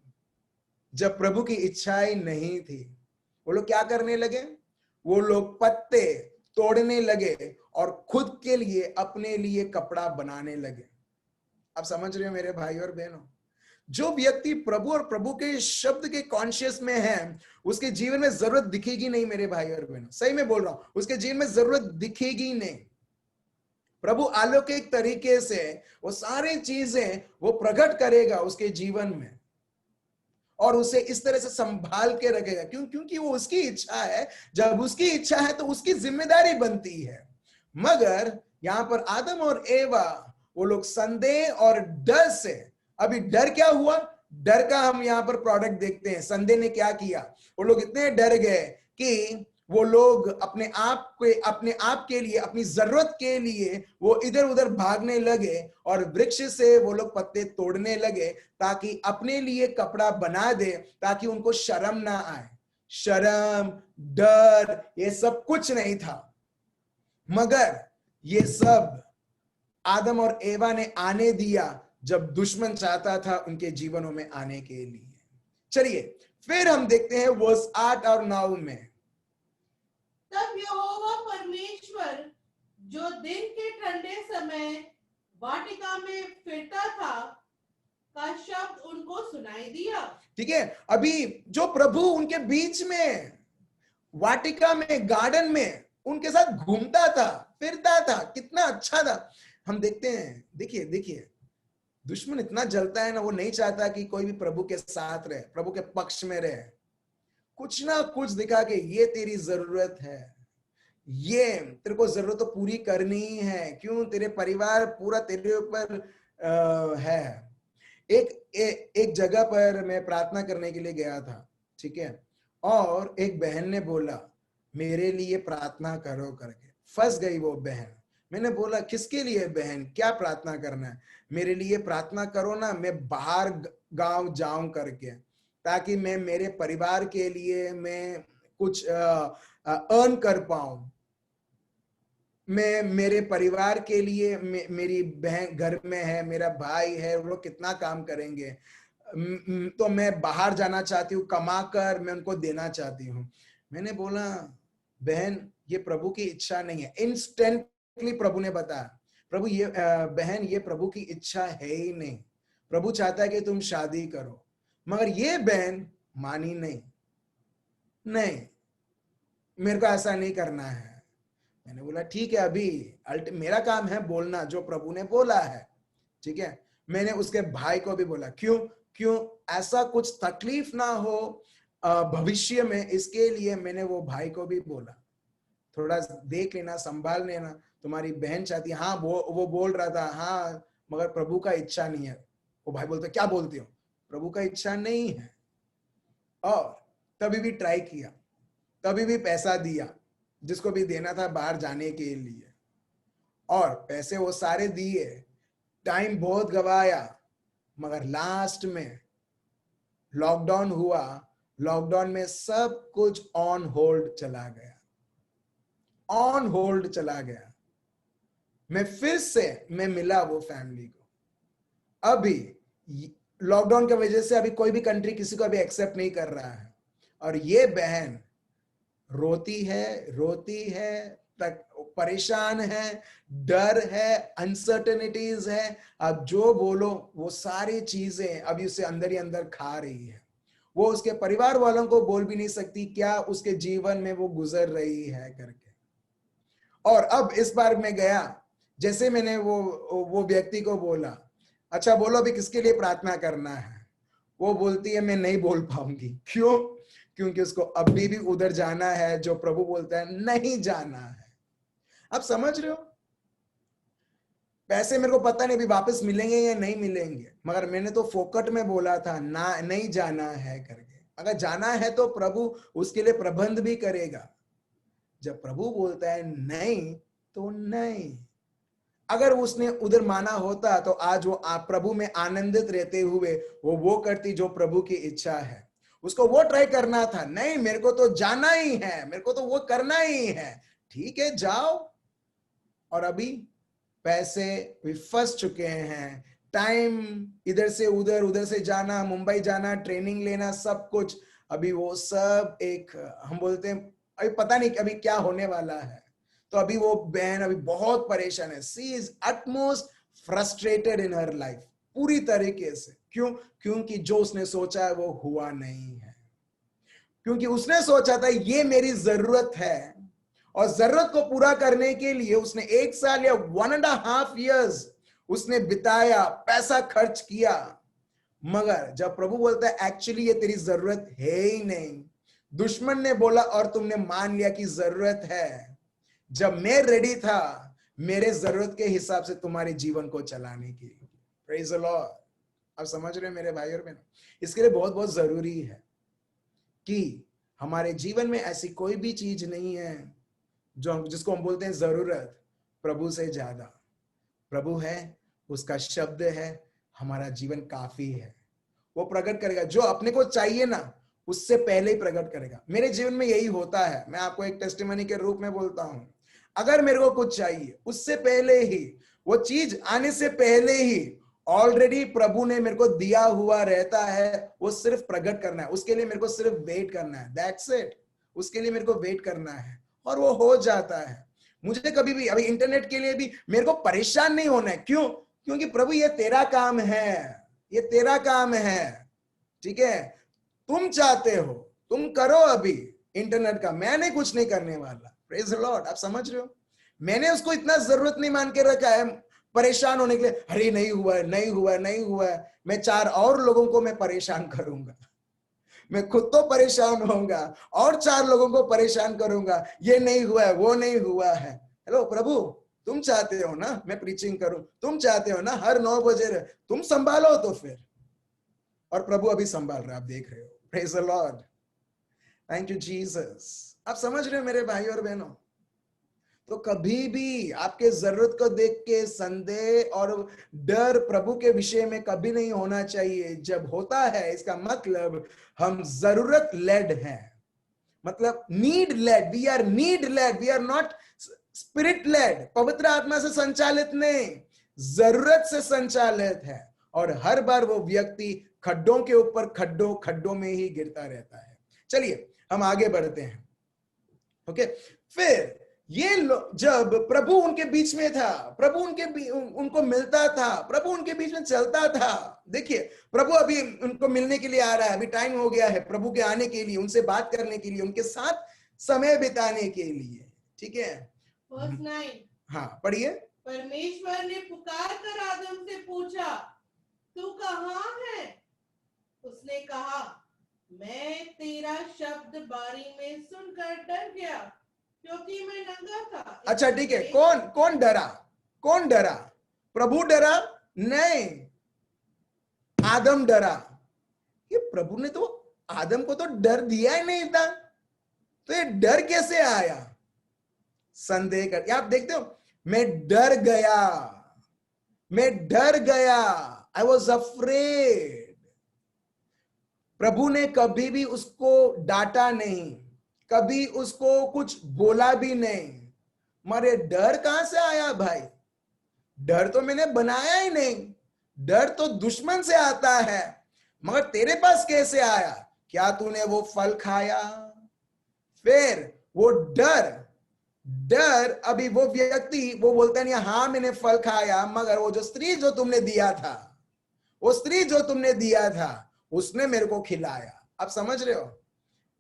जब प्रभु की इच्छाएं नहीं थी, वो लोग क्या करने लगे? वो लोग पत्ते तोड़ने लगे और खुद के लिए, अपने लिए कपड़ा बनाने लगे। आप समझ रहे हो मेरे भाई और बहनों? जो व्यक्ति प्रभु और प्रभु के शब्द के कॉन्शियस में है, उसके जीवन में जरूरत दिखेगी नहीं मेरे भाई और बहनों। सही में बोल रहा हूं, उसके जीवन में जरूरत दिखेगी नहीं। प्रभु अलौकिक तरीके से वो सारी चीजें वो प्रकट करेगा उसके जीवन में, और उसे इस तरह से संभाल के रखेगा। क्योंकि वो उसकी इच्छा है। जब उसकी इच्छा है तो उसकी जिम्मेदारी बनती है। मगर यहां पर आदम और एवा, वो लोग संदेह और डर से, अभी डर क्या हुआ, डर का हम यहां पर प्रोडक्ट देखते हैं। संदेह ने क्या किया, वो लोग इतने डर गए कि वो लोग अपने आप के लिए, अपनी जरूरत के लिए वो इधर उधर भागने लगे और वृक्ष से वो लोग पत्ते तोड़ने लगे ताकि अपने लिए कपड़ा बना दे, ताकि उनको शर्म ना आए। शर्म, डर, ये सब कुछ नहीं था। मगर ये सब आदम और एवा ने आने दिया जब दुश्मन चाहता था उनके जीवनों में आने के लिए। चलिए फिर हम देखते हैं वर्स 8 और 9 में। तब यहोवा परमेश्वर जो दिन के ठंडे समय वाटिका में फिरता था का शब्द उनको सुनाई दिया। ठीक है, अभी जो प्रभु उनके बीच में वाटिका में, गार्डन में उनके साथ घूमता था, फिरता था, कितना अच्छा था। हम देखते हैं, देखिए देखिए, दुश्मन इतना जलता है ना, वो नहीं चाहता कि कोई भी प्रभु के साथ रहे, प्रभु के पक्ष में रहे। कुछ ना कुछ दिखा के ये तेरी जरूरत है, ये तेरे को जरूरत तो पूरी करनी ही है। क्यों? तेरे परिवार पूरा तेरे ऊपर है। एक जगह पर मैं प्रार्थना करने के लिए गया था, ठीक है, और एक बहन ने बोला मेरे लिए प्रार्थना करो करके। फंस गई वो बहन। मैंने बोला किसके लिए बहन, क्या प्रार्थना करना है? मेरे लिए प्रार्थना करो ना, मैं बाहर गांव जाऊं करके, ताकि मैं मेरे परिवार के लिए मैं कुछ अर्न कर पाऊं। मैं मेरे परिवार के लिए, मेरी बहन घर में है, मेरा भाई है, वो लोग कितना काम करेंगे, तो मैं बाहर जाना चाहती हूँ, कमा कर मैं उनको देना चाहती हूँ। मैंने बोला बहन ये प्रभु की इच्छा नहीं है। इंस्टेंटली प्रभु ने बताया, प्रभु ये बहन ये प्रभु की इच्छा है ही नहीं। प्रभु चाहता है कि तुम शादी करो। मगर ये बहन मानी नहीं, नहीं मेरे को ऐसा नहीं करना है। मैंने बोला ठीक है, अभी मेरा काम है बोलना जो प्रभु ने बोला है, ठीक है। मैंने उसके भाई को भी बोला, क्यों क्यों ऐसा कुछ तकलीफ ना हो भविष्य में, इसके लिए मैंने वो भाई को भी बोला थोड़ा देख लेना, संभाल लेना, तुम्हारी बहन चाहती। हाँ वो बोल रहा था, हाँ मगर प्रभु का इच्छा नहीं है। वो भाई बोलते क्या बोलती हो, प्रभु का इच्छा नहीं है। और तभी भी ट्राई किया, तभी भी पैसा दिया जिसको भी देना था बाहर जाने के लिए, और पैसे वो सारे दिए, टाइम बहुत गवाया। मगर लास्ट में लॉकडाउन हुआ, लॉकडाउन में सब कुछ ऑन होल्ड चला गया, ऑन होल्ड चला गया। मैं फिर से मैं मिला वो फैमिली को। अभी लॉकडाउन की वजह से अभी कोई भी कंट्री किसी को अभी एक्सेप्ट नहीं कर रहा है, और ये बहन रोती है तक, परेशान है, डर है, अनसर्टेनिटीज है। अब जो बोलो वो सारी चीजें अभी उसे अंदर ही अंदर खा रही है। वो उसके परिवार वालों को बोल भी नहीं सकती क्या उसके जीवन में वो गुजर रही है करके। और अब इस बार मैं गया, जैसे मैंने वो व्यक्ति को बोला, अच्छा बोलो अभी किसके लिए प्रार्थना करना है? वो बोलती है मैं नहीं बोल पाऊंगी। क्यों? क्योंकि उसको अभी भी उधर जाना है जो प्रभु बोलता है नहीं जाना है। आप समझ रहे हो? पैसे मेरे को पता नहीं अभी वापस मिलेंगे या नहीं मिलेंगे, मगर मैंने तो फोकट में बोला था ना, नहीं जाना है करके। अगर जाना है तो प्रभु उसके लिए प्रबंध भी करेगा। जब प्रभु बोलता है नहीं तो नहीं। अगर उसने उधर माना होता तो आज वो प्रभु में आनंदित रहते हुए वो करती जो प्रभु की इच्छा है। उसको वो ट्राई करना था, नहीं मेरे को तो जाना ही है, मेरे को तो वो करना ही है। ठीक है जाओ। और अभी पैसे भी फंस चुके हैं, टाइम इधर से उधर, उधर से जाना, मुंबई जाना, ट्रेनिंग लेना, सब कुछ अभी वो सब एक हम बोलते हैं अभी पता नहीं अभी क्या होने वाला है। तो अभी वो बहन अभी बहुत परेशान है। She is utmost frustrated in her life, पूरी तरीके से। क्यों? क्योंकि जो उसने सोचा है वो हुआ नहीं है। क्योंकि उसने सोचा था ये मेरी जरूरत है, और जरूरत को पूरा करने के लिए उसने 1 साल या 1.5 years उसने बिताया, पैसा खर्च किया। मगर जब प्रभु बोलता है एक्चुअली ये तेरी जरूरत है ही नहीं, दुश्मन ने बोला और तुमने मान लिया कि जरूरत है, जब मैं रेडी था मेरे जरूरत के हिसाब से तुम्हारे जीवन को चलाने के लिए। Praise the lord. आप समझ रहे हैं मेरे भाई और बहनों? इसके लिए बहुत बहुत जरूरी है कि हमारे जीवन में ऐसी कोई भी चीज नहीं है जिसको हम बोलते हैं जरूरत, प्रभु से ज्यादा। प्रभु है, उसका शब्द है, हमारा जीवन काफी है। वो प्रकट करेगा जो अपने को चाहिए ना, उससे पहले ही प्रकट करेगा। मेरे जीवन में यही होता है। मैं आपको एक टेस्टिमनी के रूप में बोलता हूं, अगर मेरे को कुछ चाहिए उससे पहले ही, वो चीज आने से पहले ही ऑलरेडी प्रभु ने मेरे को दिया हुआ रहता है। वो सिर्फ प्रकट करना है, उसके लिए मेरे को सिर्फ वेट करना है, दैट्स इट। उसके लिए मेरे को वेट करना है और वो हो जाता है। मुझे कभी भी अभी इंटरनेट के लिए भी मेरे को परेशान नहीं होना है। क्यों? क्योंकि प्रभु ये तेरा काम है, ये तेरा काम है, ठीक है। तुम चाहते हो तुम करो अभी इंटरनेट का, मैं नहीं कुछ नहीं करने वाला। Praise the lord. आप समझ रहे हो? मैंने उसको इतना जरूरत नहीं मान के रखा है परेशान होने के लिए, अरे नहीं हुआ है, नहीं हुआ है, नहीं हुआ है, मैं 4 और लोगों को मैं परेशान करूंगा, मैं खुद तो परेशान होऊंगा और 4 लोगों को परेशान करूंगा, ये नहीं हुआ है, वो नहीं हुआ है। हेलो प्रभु, तुम चाहते हो ना मैं प्रीचिंग करूं, तुम चाहते हो ना हर 9 बजे तुम संभालो तो फिर। और प्रभु अभी संभाल रहे, आप देख रहे हो। Praise the lord, thank you Jesus. आप समझ रहे हो मेरे भाई और बहनों? तो कभी भी आपके जरूरत को देख के संदेह और डर प्रभु के विषय में कभी नहीं होना चाहिए। जब होता है इसका मतलब हम जरूरत लेड हैं, मतलब need led. We are need led, we are not spirit led, पवित्र आत्मा से संचालित नहीं, जरूरत से संचालित है। और हर बार वो व्यक्ति खड्डों के ऊपर खड्डों में ही गिरता रहता है। चलिए हम आगे बढ़ते हैं। ओके, फिर ये जब प्रभु उनके बीच में था, प्रभु उनको मिलता था, प्रभु उनके बीच में चलता था। देखिए प्रभु अभी उनको मिलने के लिए आ रहा है, अभी टाइम हो गया है प्रभु के आने के लिए, उनसे बात करने के लिए, उनके साथ समय बिताने के लिए। ठीक है, Verse 9, हाँ पढ़िए। परमेश्वर ने पुकार कर आदम से पूछा, तू कहाँ है? उसने कहा, मैं तेरा शब्द बारी में सुनकर डर गया, क्योंकि मैं नंगा था। अच्छा ठीक है, कौन डरा? कौन डरा? प्रभु डरा? नहीं, आदम डरा। ये प्रभु ने तो आदम को तो डर दिया ही नहीं था, तो ये डर कैसे आया? संदेह कर, आप देखते हो, मैं डर गया, मैं डर गया, आई वॉज अफ्रेड। प्रभु ने कभी भी उसको डांटा नहीं, कभी उसको कुछ बोला भी नहीं। मरे डर कहां से आया भाई? डर तो मैंने बनाया ही नहीं, डर तो दुश्मन से आता है, मगर तेरे पास कैसे आया? क्या तूने वो फल खाया? फिर वो डर अभी वो व्यक्ति वो बोलता नहीं हाँ मैंने फल खाया, मगर वो जो स्त्री जो तुमने दिया था, वो स्त्री जो तुमने दिया था उसने मेरे को खिलाया। आप समझ रहे हो?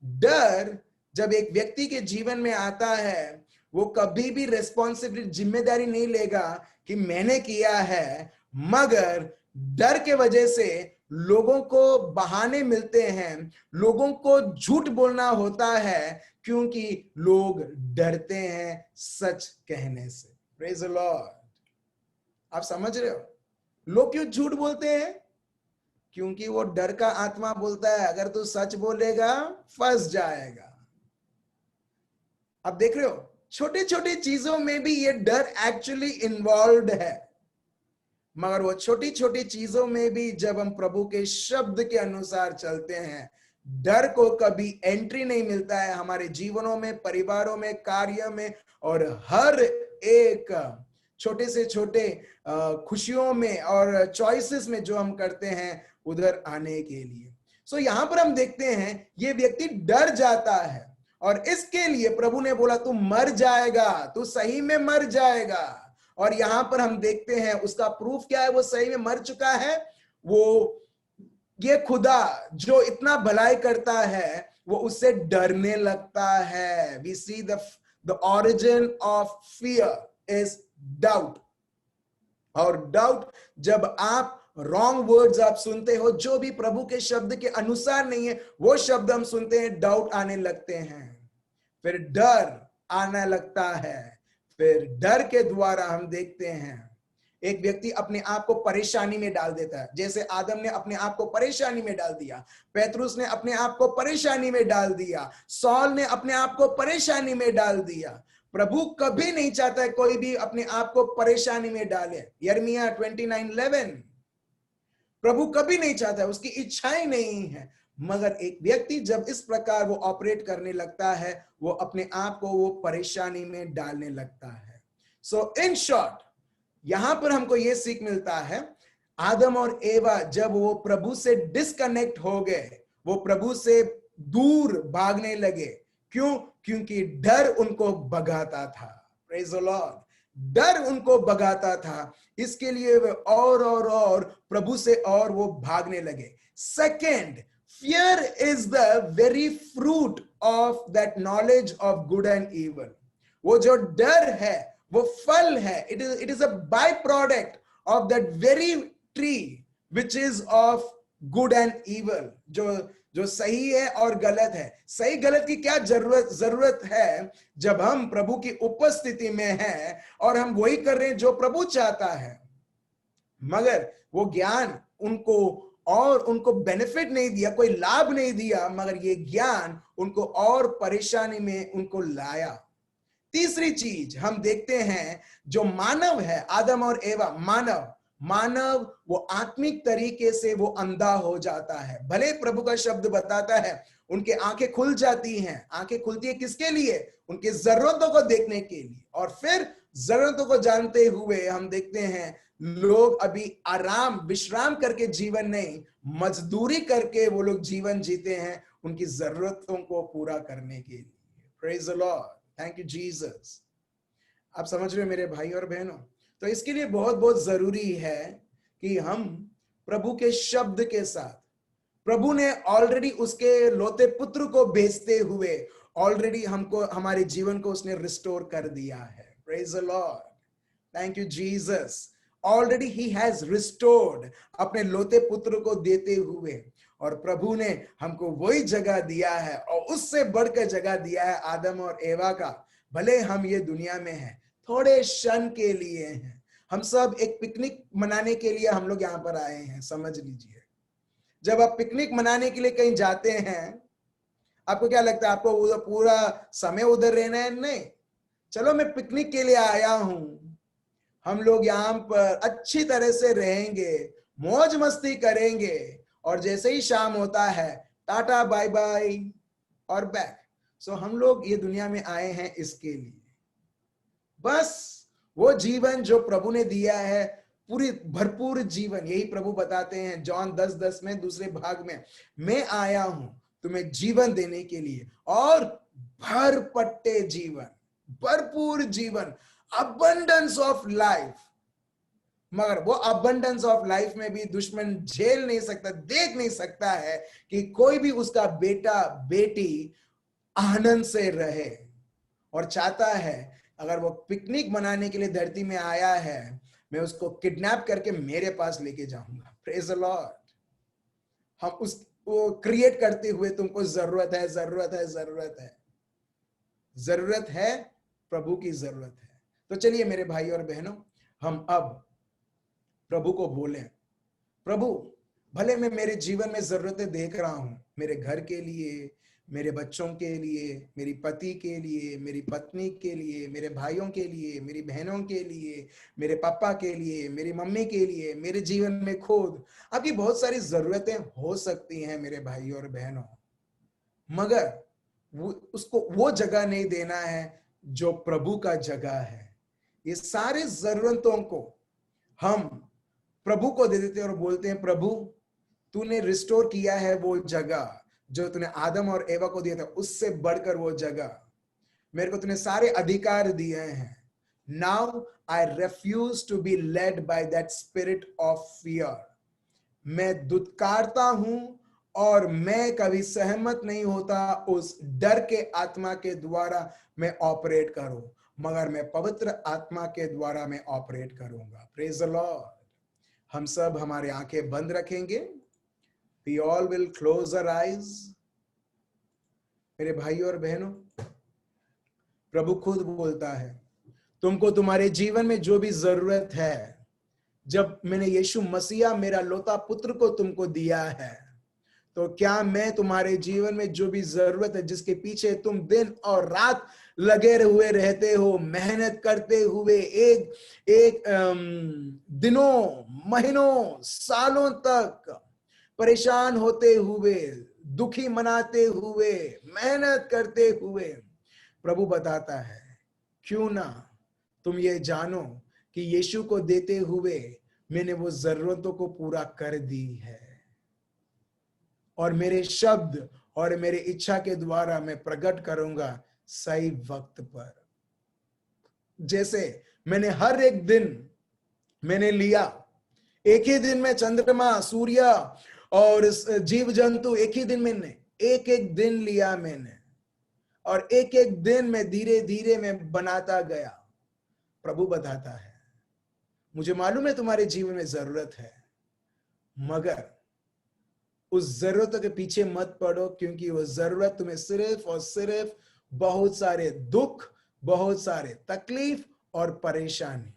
डर जब एक व्यक्ति के जीवन में आता है, वो कभी भी रेस्पॉन्सिबिलिटी, जिम्मेदारी नहीं लेगा कि मैंने किया है, मगर डर के वजह से लोगों को बहाने मिलते हैं, लोगों को झूठ बोलना होता है, क्योंकि लोग डरते हैं सच कहने से। प्रेज द लॉर्ड, आप समझ रहे हो? लोग क्यों झूठ बोलते हैं? क्योंकि वो डर का आत्मा बोलता है अगर तू सच बोलेगा फंस जाएगा। आप देख रहे हो, छोटी छोटी चीजों में भी ये डर एक्चुअली इन्वॉल्व है, मगर वो छोटी छोटी चीजों में भी जब हम प्रभु के शब्द के अनुसार चलते हैं, डर को कभी एंट्री नहीं मिलता है हमारे जीवनों में, परिवारों में, कार्य में, और हर एक छोटे से छोटे खुशियों में और चॉइसेस में जो हम करते हैं उधर आने के लिए। सो यहां पर हम देखते हैं ये व्यक्ति डर जाता है, और इसके लिए प्रभु ने बोला तू मर जाएगा, तू सही में मर जाएगा। और यहां पर हम देखते हैं उसका प्रूफ क्या है, वो सही में मर चुका है। वो ये खुदा जो इतना भलाई करता है वो उससे डरने लगता है। We see the origin of fear is doubt. और डाउट, जब आप रॉन्ग वर्ड्स आप सुनते हो, जो भी प्रभु के शब्द के अनुसार नहीं है वो शब्द हम सुनते हैं, डाउट आने लगते हैं, फिर डर आने लगता है। फिर डर के द्वारा हम देखते हैं एक व्यक्ति अपने आप को परेशानी में डाल देता है, जैसे आदम ने अपने आप को परेशानी में डाल दिया, पेतरुस ने अपने आप को परेशानी में डाल दिया, सॉल ने अपने आप को परेशानी में डाल दिया। प्रभु कभी नहीं चाहता है कोई भी अपने आप को परेशानी में डाले। यिर्मयाह 29:11, प्रभु कभी नहीं चाहता है, उसकी इच्छाएं नहीं है। मगर एक व्यक्ति जब इस प्रकार वो ऑपरेट करने लगता है, वो अपने आप को वो परेशानी में डालने लगता है। सो इन शॉर्ट यहां पर हमको ये सीख मिलता है, आदम और एवा जब वो प्रभु से डिस्कनेक्ट हो गए, वो प्रभु से दूर भागने लगे। क्यों? क्योंकि डर उनको भगाता था। प्रेज द लॉर्ड, डर उनको भगाता था, इसके लिए वे और प्रभु से और वो भागने लगे। Second, fear is the very fruit of that knowledge of good and evil। वो जो डर है वो फल है, it is a by product of that very tree which is of good and evil. जो सही है और गलत है। सही गलत की क्या जरूरत है जब हम प्रभु की उपस्थिति में हैं और हम वही कर रहे हैं जो प्रभु चाहता है। मगर वो ज्ञान उनको बेनिफिट नहीं दिया, कोई लाभ नहीं दिया, मगर ये ज्ञान उनको और परेशानी में उनको लाया। तीसरी चीज हम देखते हैं, जो मानव है, आदम और एवा, मानव वो आत्मिक तरीके से वो अंधा हो जाता है। भले प्रभु का शब्द बताता है उनके आंखें खुल जाती हैं। आंखें खुलती है किसके लिए? उनकी जरूरतों को देखने के लिए। और फिर जरूरतों को जानते हुए हम देखते हैं लोग अभी विश्राम करके जीवन नहीं, मजदूरी करके वो लोग जीवन जीते हैं उनकी जरूरतों को पूरा करने के लिए। Praise the lord, thank you Jesus. आप समझ रहे हो मेरे भाई और बहनों? तो इसके लिए बहुत बहुत जरूरी है कि हम प्रभु के शब्द के साथ, प्रभु ने ऑलरेडी उसके लोते पुत्र को भेजते हुए ऑलरेडी हमको, हमारे जीवन को उसने रिस्टोर कर दिया है। Praise the lord, thank you Jesus. Already he has restored, अपने लोते पुत्र को देते हुए। और प्रभु ने हमको वही जगह दिया है और उससे बढ़कर जगह दिया है आदम और एवा का। भले हम ये दुनिया में हैं, थोड़े क्षण के लिए हैं। हम सब एक पिकनिक मनाने के लिए हम लोग यहाँ पर आए हैं, समझ लीजिए। जब आप पिकनिक मनाने के लिए कहीं जाते हैं, आपको क्या लगता है? आपको उधर पूरा समय उधर रहना है? नहीं, चलो मैं पिकनिक के लिए आया हूं, हम लोग यहाँ पर अच्छी तरह से रहेंगे, मौज मस्ती करेंगे, और जैसे ही शाम होता है टाटा बाय बाय और बैक। सो हम लोग ये दुनिया में आए हैं इसके लिए, बस वो जीवन जो प्रभु ने दिया है, पूरी भरपूर जीवन। यही प्रभु बताते हैं जॉन 10:10 में दूसरे भाग में, मैं आया हूं तुम्हें जीवन देने के लिए, और भर पट्टे जीवन, भरपूर जीवन, अबंडेंस ऑफ लाइफ। मगर वो अबंडेंस ऑफ लाइफ में भी दुश्मन झेल नहीं सकता, देख नहीं सकता है कि कोई भी उसका बेटा बेटी आनंद से रहे, और चाहता है अगर वो पिकनिक मनाने के लिए धरती में आया है, मैं उसको किडनैप करके मेरे पास लेके जाऊंगा। Praise the Lord. हम उसको क्रिएट करते हुए तुमको जरूरत है, जरूरत है, जरूरत है, जरूरत है, प्रभु की जरूरत है। तो चलिए मेरे भाई और बहनों, हम अब प्रभु को बोलें, प्रभु भले मैं मेरे जीवन में जरूरतें देख रहा हूं, मेरे घर के लिए, मेरे बच्चों के लिए, मेरी पति के लिए, मेरी पत्नी के लिए, मेरे भाइयों के लिए, मेरी बहनों के लिए, मेरे पापा के लिए, मेरी मम्मी के लिए, मेरे जीवन में खुद आपकी बहुत सारी जरूरतें हो सकती हैं मेरे भाई और बहनों। मगर उसको वो जगह नहीं देना है जो प्रभु का जगह है। ये सारे जरूरतों को हम प्रभु को दे देते हैं और बोलते हैं, प्रभु तूने रिस्टोर किया है वो जगह जो तूने आदम और एवा को दिया था, उससे बढ़कर वो जगह मेरे को तूने सारे अधिकार दिए हैं। Now I refuse to be led by that spirit of fear. मैं दुत्कारता हूं और मैं कभी सहमत नहीं होता उस डर के आत्मा के द्वारा मैं ऑपरेट करूं, मगर मैं पवित्र आत्मा के द्वारा मैं ऑपरेट करूंगा। Praise the Lord. हम सब हमारे आंखें बंद रखेंगे। We all will close our eyes। मेरे भाइयों और बहनों, प्रभु खुद बोलता है, तुमको तुम्हारे जीवन में जो भी जरूरत है, जब मैंने यीशु मसीहा मेरा लोता पुत्र को तुमको दिया है, तो क्या मैं तुम्हारे जीवन में जो भी जरूरत है, जिसके पीछे तुम दिन और रात लगे हुए रहते हो, मेहनत करते हुए एक दिनों, महीनों, सालों तक परेशान होते हुए, दुखी मनाते हुए, मेहनत करते हुए, प्रभु बताता है, क्यों ना तुम ये जानो कि यीशु को देते हुए मैंने वो जरूरतों को पूरा कर दी है, और मेरे शब्द और मेरे इच्छा के द्वारा मैं प्रकट करूंगा सही वक्त पर। जैसे मैंने हर एक दिन मैंने लिया, एक ही दिन में चंद्रमा, सूर्य और जीव जंतु एक ही दिन में, एक एक दिन लिया मैंने, और एक एक दिन में धीरे धीरे मैं बनाता गया। प्रभु बताता है, मुझे मालूम है तुम्हारे जीवन में जरूरत है, मगर उस जरूरतों के पीछे मत पड़ो, क्योंकि वो जरूरत तुम्हें सिर्फ और सिर्फ बहुत सारे दुख, बहुत सारे तकलीफ और परेशानी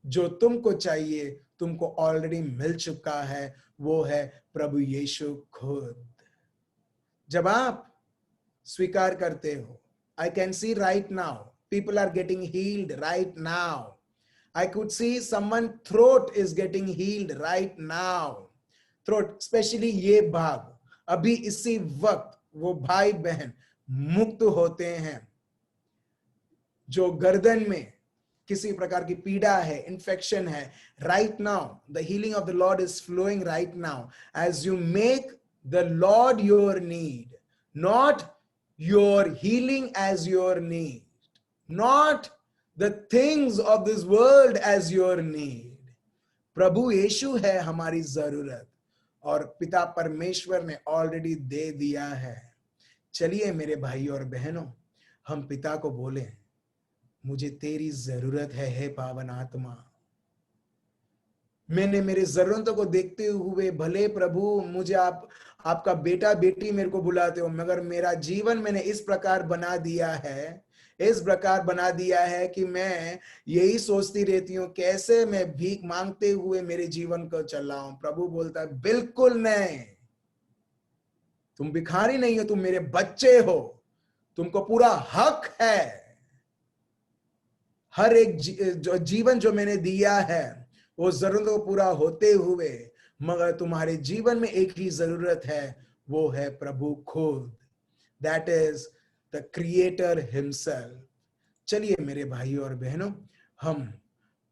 जो तुमको चाहिए तुमको ऑलरेडी मिल चुका है, वो है प्रभु यीशु खुद। जब आप स्वीकार करते हो, I can see right now people are getting healed right now. I could see someone throat is getting healed right now. Throat, especially ये भाग, अभी इसी वक्त वो भाई बहन मुक्त होते हैं जो गर्दन में किसी प्रकार की पीड़ा है, इन्फेक्शन है। Right now, the healing of the Lord is flowing right now as you make the Lord your need, not your healing as your need, not the things of this world as your need. प्रभु यीशु है हमारी जरूरत और पिता परमेश्वर ने already दे दिया है। चलिए मेरे भाई और बहनों, हम पिता को बोले, मुझे तेरी जरूरत है हे पावन आत्मा। मैंने मेरी जरूरतों को देखते हुए, भले प्रभु मुझे आपका बेटा बेटी मेरे को बुलाते हो, मगर मेरा जीवन मैंने इस प्रकार बना दिया है कि मैं यही सोचती रहती हूँ कैसे मैं भीख मांगते हुए मेरे जीवन को चलाऊं। प्रभु बोलता है बिल्कुल नहीं, तुम भिखारी नहीं हो, तुम मेरे बच्चे हो, तुमको पूरा हक है। हर एक जीवन जो मैंने दिया है वो जरूरतों को पूरा होते हुए, मगर तुम्हारे जीवन में एक ही जरूरत है, वो है प्रभु खुद। That is the creator himself. चलिए मेरे भाई और बहनों, हम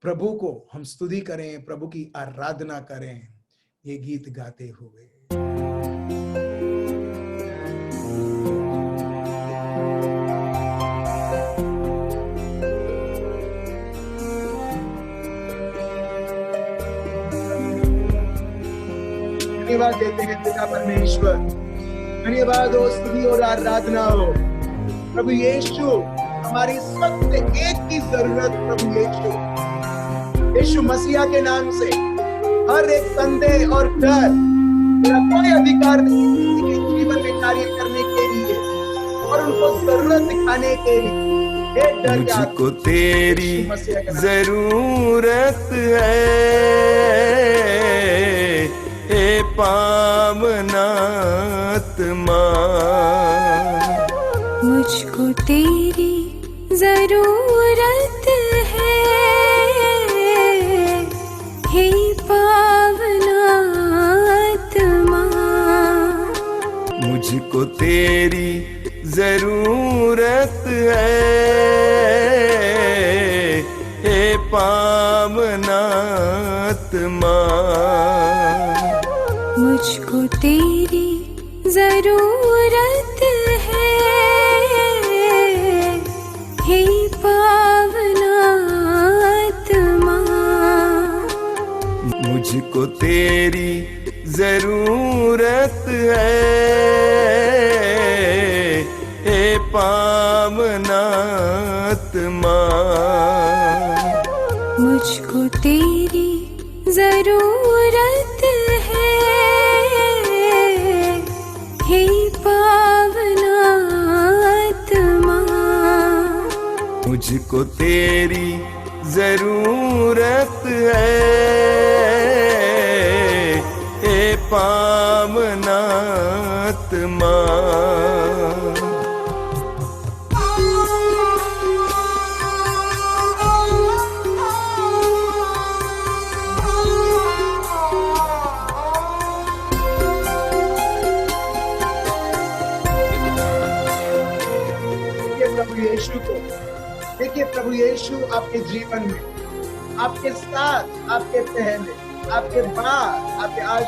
प्रभु को हम स्तुति करें, प्रभु की आराधना करें ये गीत गाते हुए। धन्यवाद देते हैं पिता परमेश्वर, धन्यवाद हो, स्तुति और आराधना हो। प्रभु यीशु हमारी सबसे एक ही जरूरत, प्रभु यीशु मसीहा के नाम से हर एक संदेह और डर, मेरा कोई अधिकार नहीं किसी के जीवन में कार्य करने के लिए और उनको जरूरत दिखाने के लिए। मुझको तेरी जरूरत है हे पावन आत्मा, मुझको तेरी जरूरत है हे पावन आत्मा, मुझको तेरी जरूरत है हे पावन आत्मा, मुझको तेरी जरूरत है हे पावन आत्मा, मुझको तेरी जरूरत है हे पावन आत्मा, मुझको तेरी जरूरत है हे पावन आत्मा, मुझको तेरी जरूरत है हे पावन आत्मा। देखिए प्रभु यीशु आपके जीवन में, आपके साथ, आपके पहले, आपके बाद, आपके आज।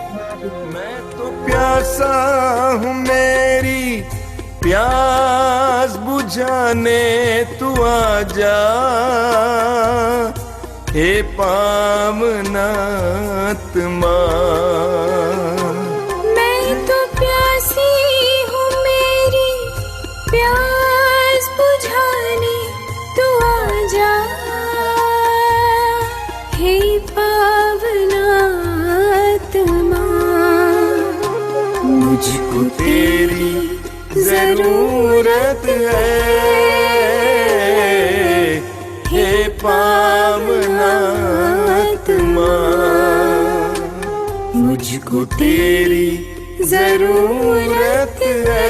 मैं तो प्यासा हूँ, मेरी प्यास बुझाने तू आ जा हे पावन आत्मा। मैं तो प्यासी हूँ, मेरी प्यास बुझाने तू आ जा मुझको तेरी जरूरत है, हे पावनात्मा। मुझको तेरी जरूरत है,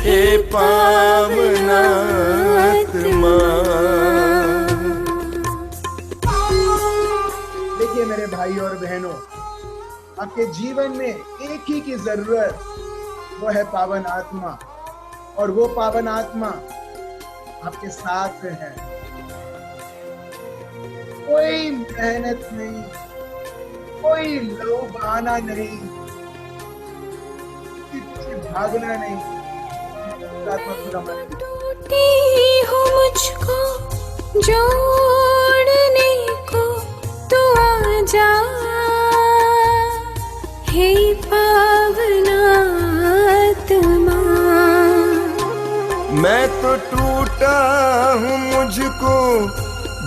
हे पावनात्मा। देखिए मेरे भाई और बहनों, आपके जीवन में एक ही की जरूरत, वो है पावन आत्मा। और वो पावन आत्मा आपके साथ है। कोई मेहनत नहीं, कोई लोभाना नहीं, किसी भागना नहीं। टूटी हूँ मुझको जोड़ने को, तू आजा हे पावनात्मा। मैं तो टूटा हूँ, मुझको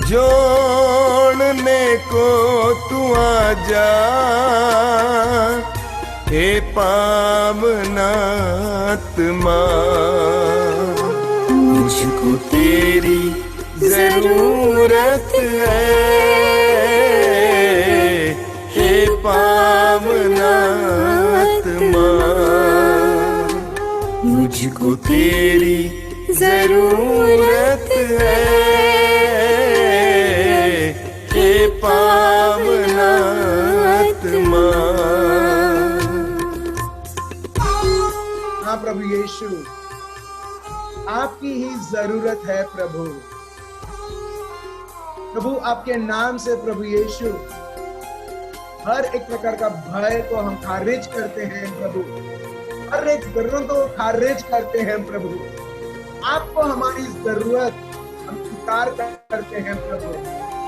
जोड़ने को तू आजा, हे पावनात्मा। मुझको तेरी जरूरत है, हे पावनात्मा। मुझको तेरी जरूरत है, हे पावनात्मा। हाँ प्रभु यीशु, आपकी ही जरूरत है प्रभु। प्रभु आपके नाम से प्रभु यीशु हर एक प्रकार का भय को हम खारिज करते हैं प्रभु। हर एक जरूरत को खारिज करते हैं प्रभु। आपको हमारी जरूरत हम स्वीकार करते हैं प्रभु,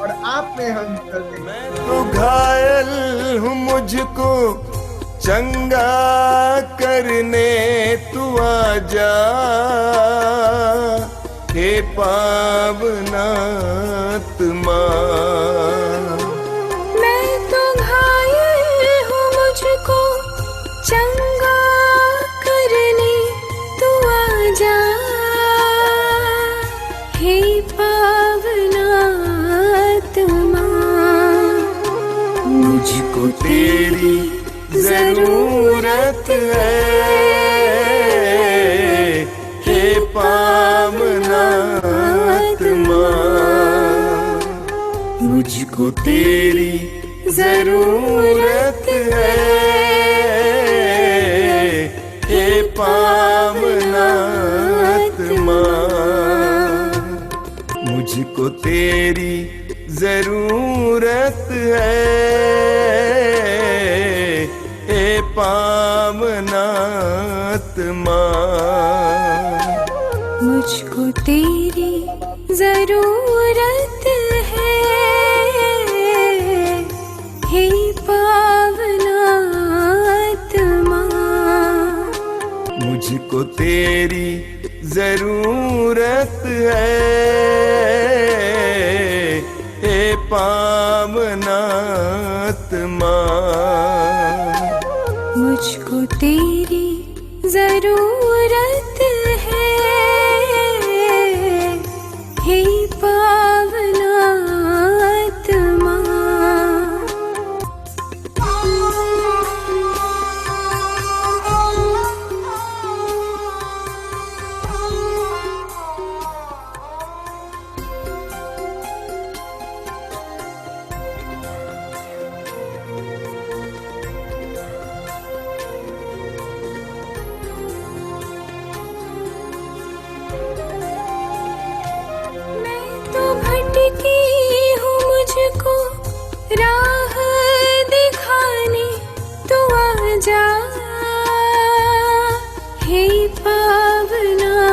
और आप में हम चलते हैं। मैं तो घायल हूँ, मुझको चंगा करने तू आजा, हे पावनात्मा। मैं तो घायल हूँ, मुझको चंगा करने तू आजा, हे पावनात्मा। मुझको तेरी जरूरत है, हे पावनात्मा। मुझको तेरी जरूरत है, हे पावनात्मा। मुझको तेरी जरूरत है, हे पावनात्मा। मुझको तेरी जरूरत है, हे पावनात्मा। मुझको तेरी जरूरत है, हे पावनात्मा। मुझको तेरी जरूरत है, हे पावनात्मा। भटकी हूँ, मुझको राह दिखाने तू आजा, हे पावनात्मा।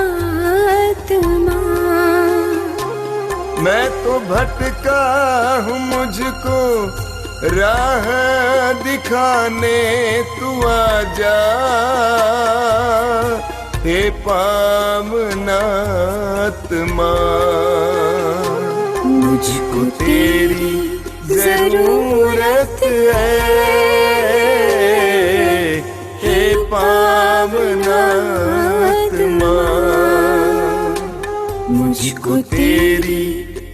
मैं तो भटका हूँ, मुझको राह दिखाने तू आजा, हे पावनात्मा। मुझको तेरी जरूरत है, मुझको तेरी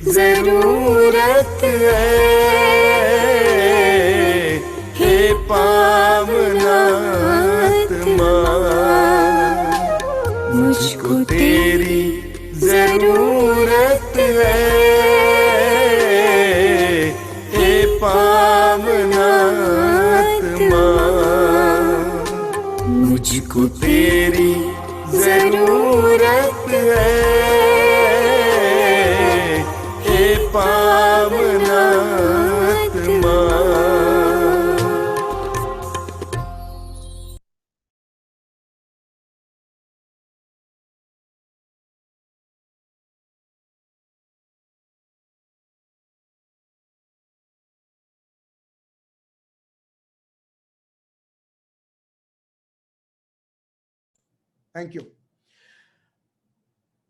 जरूरत है, हे पावनात्मा। मुझको तेरी जरूरत है, हे पावनात्मा। मुझको तेरी जरूरत है, हे पावनात्मा। Thank you.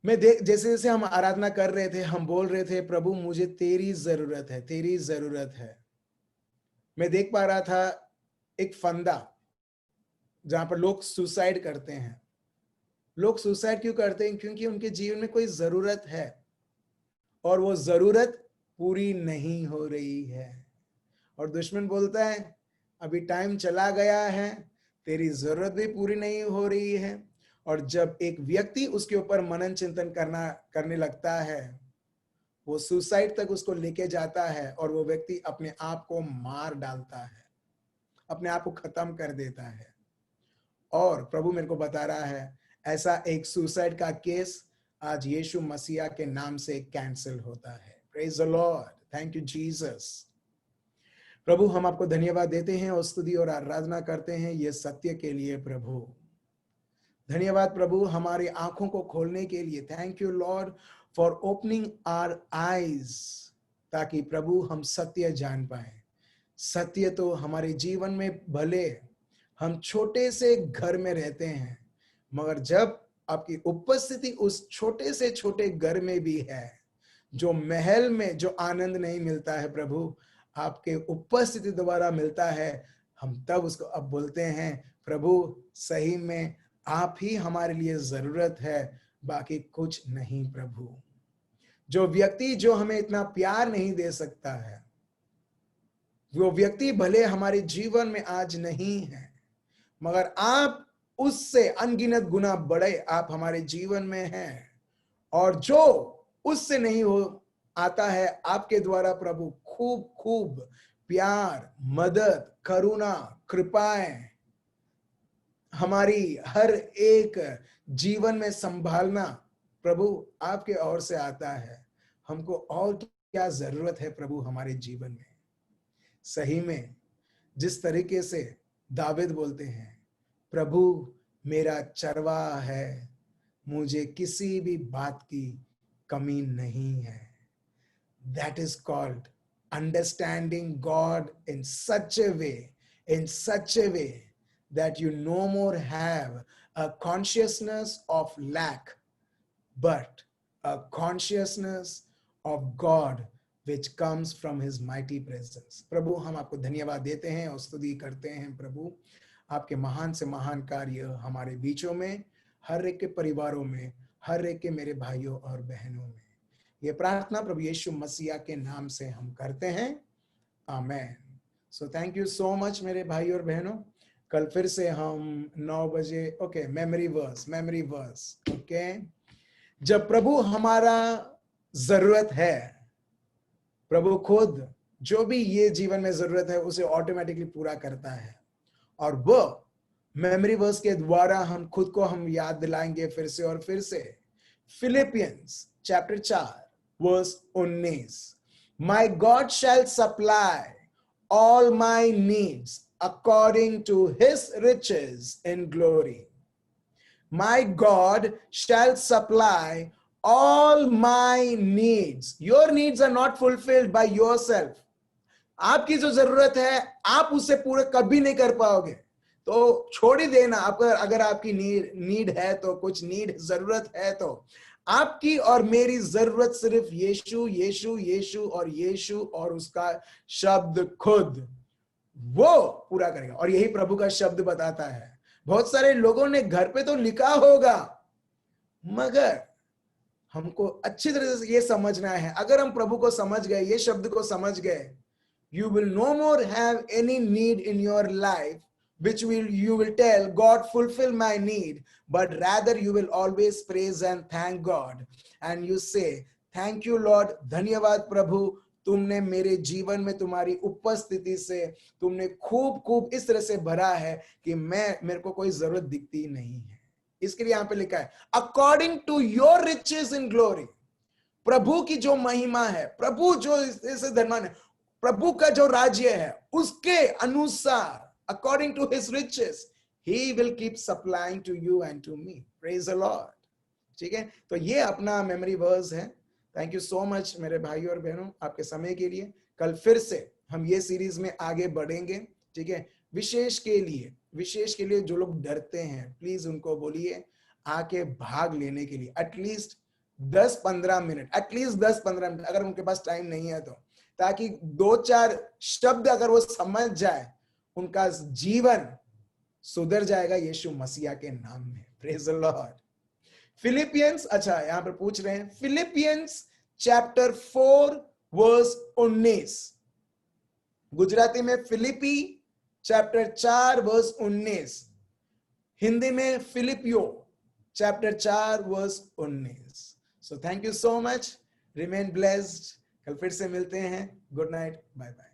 जैसे जैसे हम आराधना कर रहे थे, हम बोल रहे थे प्रभु मुझे तेरी जरूरत है, तेरी जरूरत है। मैं देख पा रहा था एक फंदा जहां पर लोग सुसाइड करते हैं। लोग सुसाइड क्यों करते हैं? क्योंकि उनके जीवन में कोई जरूरत है और वो जरूरत पूरी नहीं हो रही है, और दुश्मन बोलता है अभी टाइम चला गया है, तेरी जरूरत भी पूरी नहीं हो रही है। और जब एक व्यक्ति उसके ऊपर मनन चिंतन करने लगता है, वो सुसाइड तक उसको लेके जाता है और वो व्यक्ति अपने आप को मार डालता है, अपने आप को खत्म कर देता है। और प्रभु मेरे को बता रहा है ऐसा एक सुसाइड का केस आज यीशु मसीहा के नाम से कैंसिल होता है। Praise the lord, thank you Jesus. प्रभु हम आपको धन्यवाद देते हैं और स्तुति और आराधना करते हैं ये सत्य के लिए। प्रभु धन्यवाद प्रभु हमारी आंखों को खोलने के लिए। Thank you Lord for opening our eyes, ताकि प्रभु हम सत्य जान पाए। सत्य तो हमारे जीवन में, भले हम छोटे से घर में रहते हैं, मगर जब आपकी उपस्थिति उस छोटे से छोटे घर में भी है, जो महल में जो आनंद नहीं मिलता है प्रभु, आपके उपस्थिति द्वारा मिलता है। हम तब उसको अब बोलते हैं प्रभु सही में आप ही हमारे लिए जरूरत है, बाकी कुछ नहीं। प्रभु जो व्यक्ति जो हमें इतना प्यार नहीं दे सकता है, वो व्यक्ति भले हमारे जीवन में आज नहीं है, मगर आप उससे अनगिनत गुना बड़े आप हमारे जीवन में हैं। और जो उससे नहीं हो आता है, आपके द्वारा प्रभु खूब खूब प्यार, मदद, करुणा, कृपाएं हमारी हर एक जीवन में संभालना प्रभु आपके ओर से आता है। हमको और क्या जरूरत है प्रभु हमारे जीवन में? सही में जिस तरीके से दाऊद बोलते हैं, प्रभु मेरा चरवाहा है, मुझे किसी भी बात की कमी नहीं है। That is called understanding God in such a way that you no more have a consciousness of lack, but a consciousness of God which comes from his mighty presence. प्रभु हम आपको धन्यवाद देते हैं और स्तुति करते हैं प्रभु, आपके महान से महान कार्य हमारे बीचों में, हर एक के परिवारों में, हर एक के मेरे भाइयों और बहनों में। ये प्रार्थना प्रभु यीशु मसीहा के नाम से हम करते हैं, amen. So thank you so much मेरे भाई और बहनों। कल फिर से हम 9 बजे ओके मेमोरी वर्स ओके। जब प्रभु हमारा जरूरत है, प्रभु खुद जो भी ये जीवन में जरूरत है उसे ऑटोमेटिकली पूरा करता है, और वो मेमोरी वर्स के द्वारा हम खुद को हम याद दिलाएंगे फिर से और फिर से। Philippians chapter 4 verse 19, My God shall supply all my needs according to his riches in glory. My God shall supply all my needs. Your needs are not fulfilled by yourself. आपकी जो जरूरत है आप उससे पूरे कभी नहीं कर पाओगे, तो छोड़ ही देना। अगर आपकी नीड है तो, कुछ नीड जरूरत है तो, आपकी और मेरी जरूरत सिर्फ यीशु यीशु यीशु और यीशु और उसका शब्द खुद, वो पूरा करेगा। और यही प्रभु का शब्द बताता है। बहुत सारे लोगों ने घर पे तो लिखा होगा, मगर हमको अच्छी तरह से ये समझना है। अगर हम प्रभु को समझ गए, ये शब्द को समझ गए, you will no more have any need in your life which you will tell God fulfill my need, but rather you will always praise and thank God and you say thank you Lord, धन्यवाद प्रभु, तुमने मेरे जीवन में तुम्हारी उपस्थिति से तुमने खूब खूब इस तरह से भरा है कि मेरे को कोई जरूरत दिखती नहीं है। इसके लिए यहां पे लिखा है according to your riches in glory, प्रभु की जो महिमा है, प्रभु जो इसे धनवान है, प्रभु का जो राज्य है उसके अनुसार, according to his riches, he will keep supplying to you and to me. Praise the Lord. ठीक है, तो ये अपना मेमोरी वर्स है। थैंक यू सो मच मेरे भाई और बहनों आपके समय के लिए। कल फिर से हम ये सीरीज में आगे बढ़ेंगे। ठीक है, विशेष के लिए जो लोग डरते हैं प्लीज उनको बोलिए आके भाग लेने के लिए एटलीस्ट 10-15 मिनट, अगर उनके पास टाइम नहीं है तो, ताकि 2-4 शब्द अगर वो समझ जाए उनका जीवन सुधर जाएगा यीशु मसीहा के नाम में। Praise the Lord. फिलिपियंस, अच्छा यहां पर पूछ रहे हैं, फिलिपियंस चैप्टर 4 वर्स 19, गुजराती में फिलिपी चैप्टर 4 वर्स 19, हिंदी में Philippians chapter 4 verse 19। So thank you so much, remain blessed. कल फिर से मिलते हैं। Good night, bye bye.